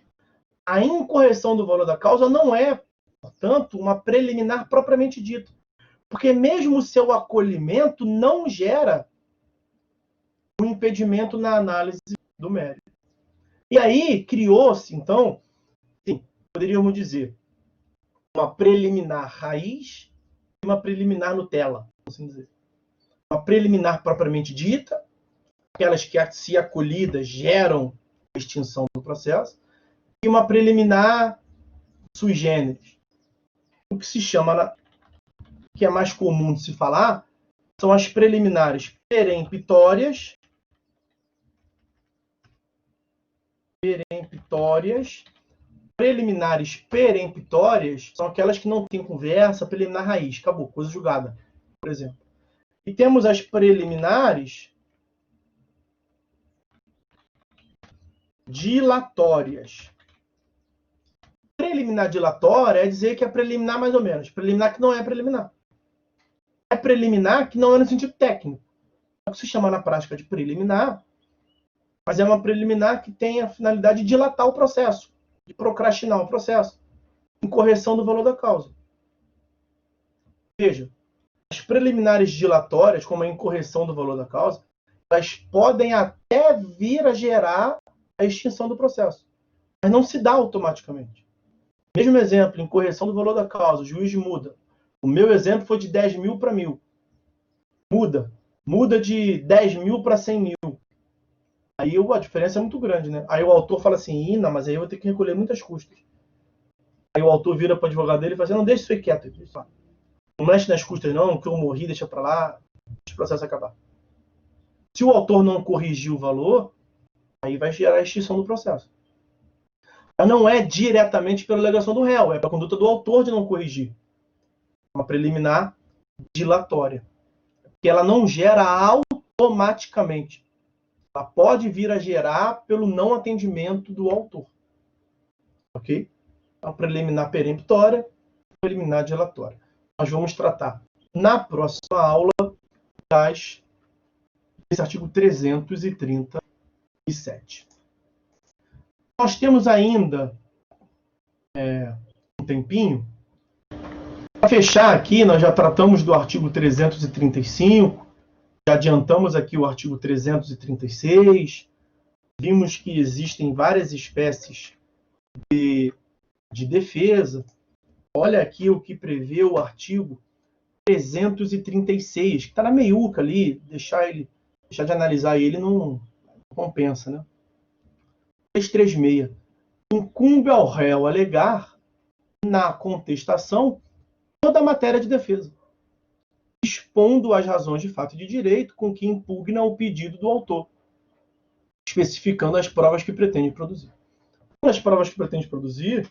A incorreção do valor da causa não é, portanto, uma preliminar propriamente dita. Porque mesmo o seu acolhimento não gera um impedimento na análise do mérito. E aí criou-se, então, sim, poderíamos dizer, uma preliminar raiz e uma preliminar Nutella, assim dizer. Uma preliminar propriamente dita, aquelas que, se acolhidas, geram extinção do processo, e uma preliminar sui generis. O que se chama, que é mais comum de se falar, são as preliminares peremptórias. Preliminares peremptórias são aquelas que não têm conversa, preliminar raiz, acabou, coisa julgada, por exemplo. E temos as preliminares dilatórias. Preliminar dilatória é dizer que é preliminar mais ou menos. Preliminar que não é preliminar. É preliminar que não é no sentido técnico. É o que se chama na prática de preliminar, mas é uma preliminar que tem a finalidade de dilatar o processo, de procrastinar o processo, em correção do valor da causa. Veja, as preliminares dilatórias, como a incorreção do valor da causa, elas podem até vir a gerar a extinção do processo, mas não se dá automaticamente. Mesmo exemplo, incorreção do valor da causa, o juiz muda. O meu exemplo foi de 10 mil para 1.000. Muda de 10 mil para 100 mil. Aí a diferença é muito grande, né? Aí o autor fala assim, não, mas aí eu vou ter que recolher muitas custas. Aí o autor vira para o advogado dele e fala assim, não, deixa isso aí quieto. Não mexe nas custas não, que eu morri, deixa para lá, deixa o processo acabar. Se o autor não corrigir o valor, aí vai gerar a extinção do processo. Mas não é diretamente pela alegação do réu, é pela conduta do autor de não corrigir. Uma preliminar dilatória. Que ela não gera automaticamente. Ela pode vir a gerar pelo não atendimento do autor. Ok? Então, preliminar peremptória, preliminar dilatória. Nós vamos tratar na próxima aula desse artigo 337. Nós temos ainda um tempinho. Para fechar aqui, nós já tratamos do artigo 335, já adiantamos aqui o artigo 336, vimos que existem várias espécies de defesa. Olha aqui o que prevê o artigo 336, que está na meiuca ali, deixar de analisar ele não compensa, né? 336. Incumbe ao réu alegar na contestação toda a matéria de defesa, expondo as razões de fato e de direito com que impugna o pedido do autor, especificando as provas que pretende produzir. As provas que pretende produzir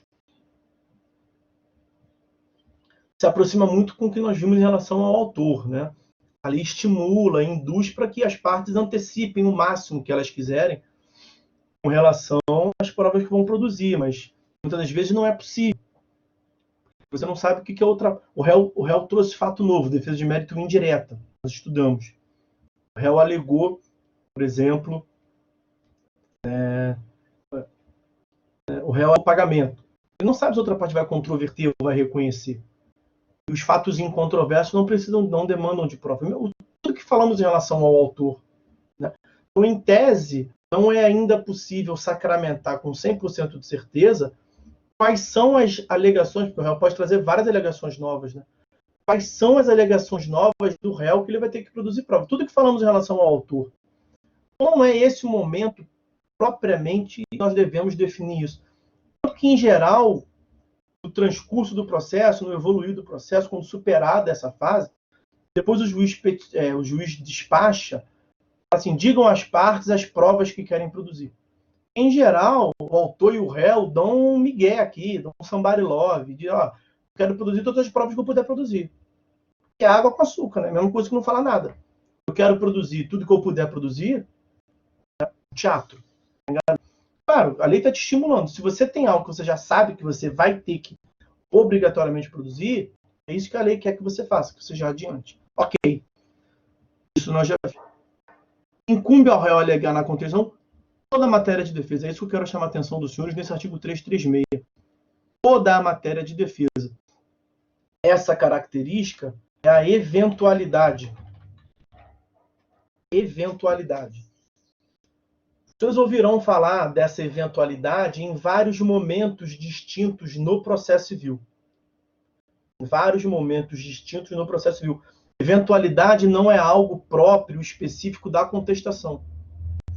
se aproxima muito com o que nós vimos em relação ao autor, né? Ali estimula, induz para que as partes antecipem o máximo que elas quiserem com relação às provas que vão produzir, mas muitas das vezes não é possível. Você não sabe o que é outra. O réu trouxe fato novo, defesa de mérito indireta. Nós estudamos. O réu alegou, por exemplo, o réu é o pagamento. Ele não sabe se a outra parte vai controverter ou vai reconhecer. E os fatos incontroversos não demandam de prova. Tudo que falamos em relação ao autor, né? Então, em tese, não é ainda possível sacramentar com 100% de certeza quais são as alegações, porque o réu pode trazer várias alegações novas, né? Quais são as alegações novas do réu que ele vai ter que produzir prova. Tudo que falamos em relação ao autor. Não é esse o momento propriamente que nós devemos definir isso. Porque, em geral, no transcurso do processo, no evoluir do processo, quando superada essa fase, depois o juiz despacha, assim, digam às partes as provas que querem produzir. Em geral, o autor e o réu dão um migué aqui, dão um somebody love, de, quero produzir todas as provas que eu puder produzir. E é água com açúcar, né? Mesma coisa que não fala nada. Eu quero produzir tudo que eu puder produzir, teatro. Claro, a lei está te estimulando. Se você tem algo que você já sabe que você vai ter que obrigatoriamente produzir, é isso que a lei quer que você faça, que você já adiante. Ok. Isso nós já vimos. Incumbe ao réu alegar na contestação toda a matéria de defesa. É isso que eu quero chamar a atenção dos senhores nesse artigo 336. Toda a matéria de defesa. Essa característica é a eventualidade. Eventualidade. Vocês ouvirão falar dessa eventualidade em vários momentos distintos no processo civil. Em vários momentos distintos no processo civil. Eventualidade não é algo próprio, específico da contestação.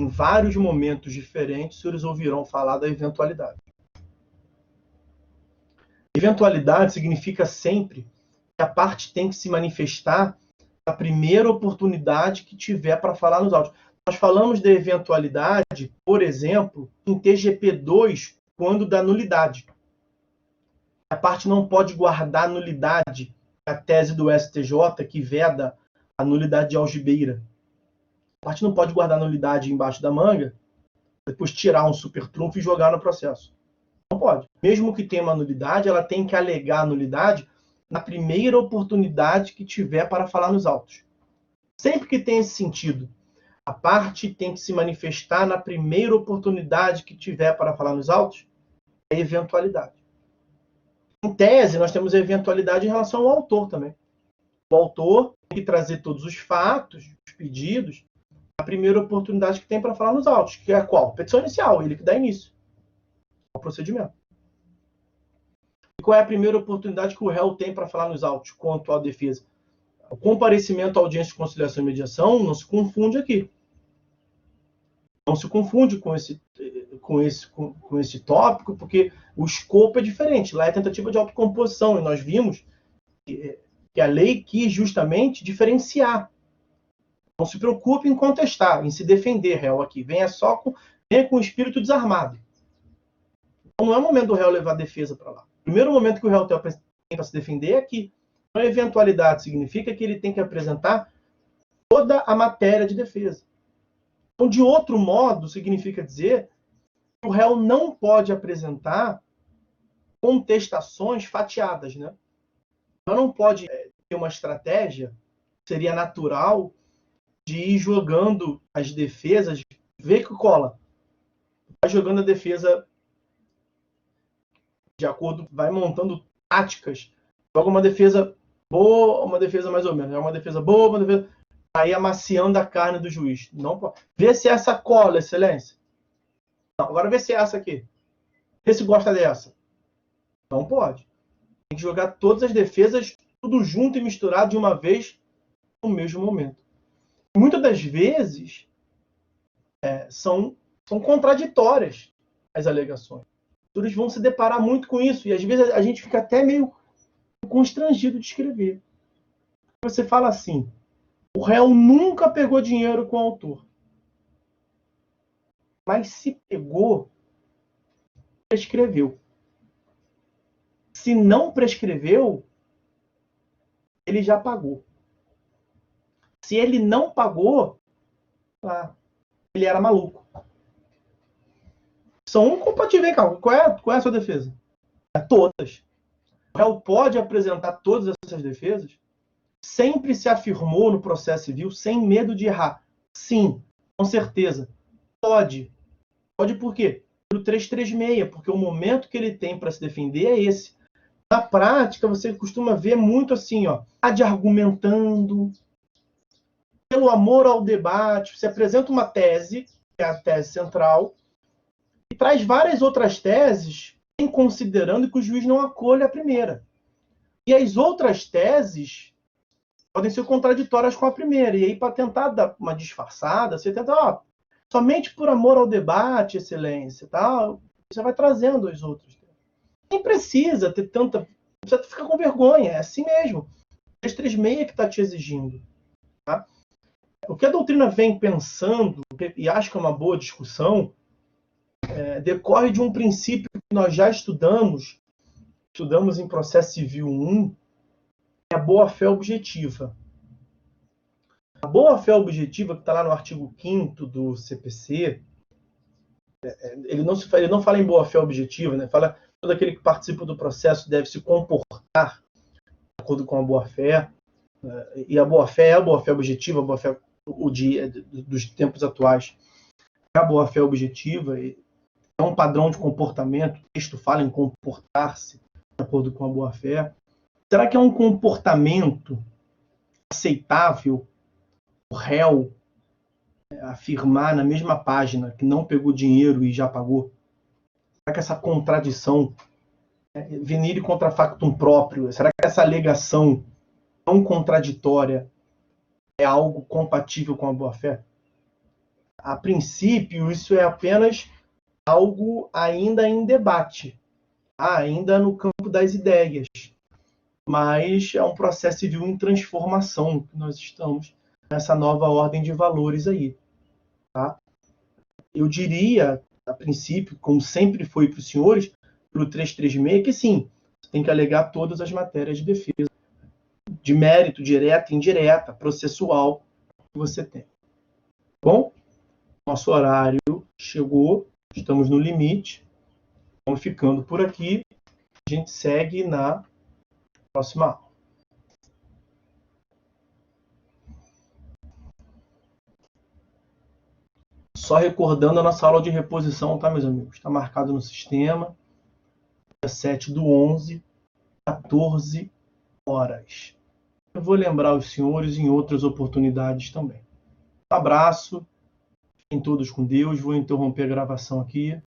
em vários momentos diferentes, os senhores ouvirão falar da eventualidade. Eventualidade significa sempre que a parte tem que se manifestar na primeira oportunidade que tiver para falar nos autos. Nós falamos da eventualidade, por exemplo, em TGP2, quando da nulidade. A parte não pode guardar nulidade, a tese do STJ que veda a nulidade de algibeira. A parte não pode guardar nulidade embaixo da manga, depois tirar um super trunfo e jogar no processo. Não pode. Mesmo que tenha uma nulidade, ela tem que alegar a nulidade na primeira oportunidade que tiver para falar nos autos. Sempre que tem esse sentido, a parte tem que se manifestar na primeira oportunidade que tiver para falar nos autos, é eventualidade. Em tese, nós temos a eventualidade em relação ao autor também. O autor tem que trazer todos os fatos, os pedidos, a primeira oportunidade que tem para falar nos autos, que é qual? Petição inicial, ele que dá início ao procedimento. E qual é a primeira oportunidade que o réu tem para falar nos autos quanto à defesa? O comparecimento à audiência de conciliação e mediação não se confunde aqui. Não se confunde com esse tópico, porque o escopo é diferente. Lá é tentativa de autocomposição, e nós vimos que a lei quis justamente diferenciar. Não se preocupe em contestar, em se defender, réu, aqui. Venha com o espírito desarmado. Então não é o momento do réu levar a defesa para lá. O primeiro momento que o réu tem para se defender é aqui. Então, a eventualidade significa que ele tem que apresentar toda a matéria de defesa. Então, de outro modo, significa dizer que o réu não pode apresentar contestações fatiadas, né? Então, não pode ter uma estratégia, seria natural, de ir jogando as defesas, ver que cola. Vai jogando a defesa de acordo, vai montando táticas. Joga uma defesa boa, uma defesa mais ou menos. Joga uma defesa boa, uma defesa... Aí amaciando a carne do juiz. Não pode. Vê se essa cola, excelência. Não, agora vê se é essa aqui. Vê se gosta dessa. Não pode. Tem que jogar todas as defesas, tudo junto e misturado de uma vez no mesmo momento. Muitas das vezes são contraditórias as alegações. Eles vão se deparar muito com isso. E às vezes a gente fica até meio constrangido de escrever. Você fala assim: o réu nunca pegou dinheiro com o autor. Mas se pegou, prescreveu. Se não prescreveu, ele já pagou. Se ele não pagou, ele era maluco. São incompatíveis, calma. Qual é a sua defesa? Todas. O réu pode apresentar todas essas defesas? Sempre se afirmou no processo civil, sem medo de errar. Sim, com certeza. Pode. Pode por quê? Pelo 336, porque o momento que ele tem para se defender é esse. Na prática, você costuma ver muito assim, argumentando, pelo amor ao debate. Você apresenta uma tese, que é a tese central, e traz várias outras teses, considerando que o juiz não acolhe a primeira. E as outras teses podem ser contraditórias com a primeira. E aí, para tentar dar uma disfarçada, você tenta, somente por amor ao debate, excelência, tal, você vai trazendo as outras. Nem precisa ter tanta... Você fica com vergonha, é assim mesmo. 336 que está te exigindo. Tá? O que a doutrina vem pensando, e acho que é uma boa discussão, decorre de um princípio que nós já estudamos em processo civil 1, é a boa-fé objetiva. A boa-fé objetiva, que está lá no artigo 5º do CPC, ele não fala em boa-fé objetiva, né? Fala que todo aquele que participa do processo deve se comportar de acordo com a boa-fé, e a boa-fé é a boa-fé objetiva, a boa-fé dos tempos atuais. A boa-fé objetiva é um padrão de comportamento, o texto fala em comportar-se de acordo com a boa-fé. Será que é um comportamento aceitável o réu afirmar na mesma página que não pegou dinheiro e já pagou? Será que essa contradição, venire contra factum próprio, será que essa alegação tão contraditória é algo compatível com a boa-fé? A princípio, isso é apenas algo ainda em debate, ainda no campo das ideias, mas é um processo civil em transformação que nós estamos nessa nova ordem de valores aí. Tá? Eu diria, a princípio, como sempre foi para os senhores, pelo 336, que sim, você tem que alegar todas as matérias de defesa, de mérito, direta, indireta, processual, que você tem. Bom, nosso horário chegou, estamos no limite, vamos ficando por aqui, a gente segue na próxima aula. Só recordando a nossa aula de reposição, tá, meus amigos? Está marcado no sistema, dia 7/11, 14 horas. Eu vou lembrar os senhores em outras oportunidades também. Um abraço, fiquem todos com Deus. Vou interromper a gravação aqui.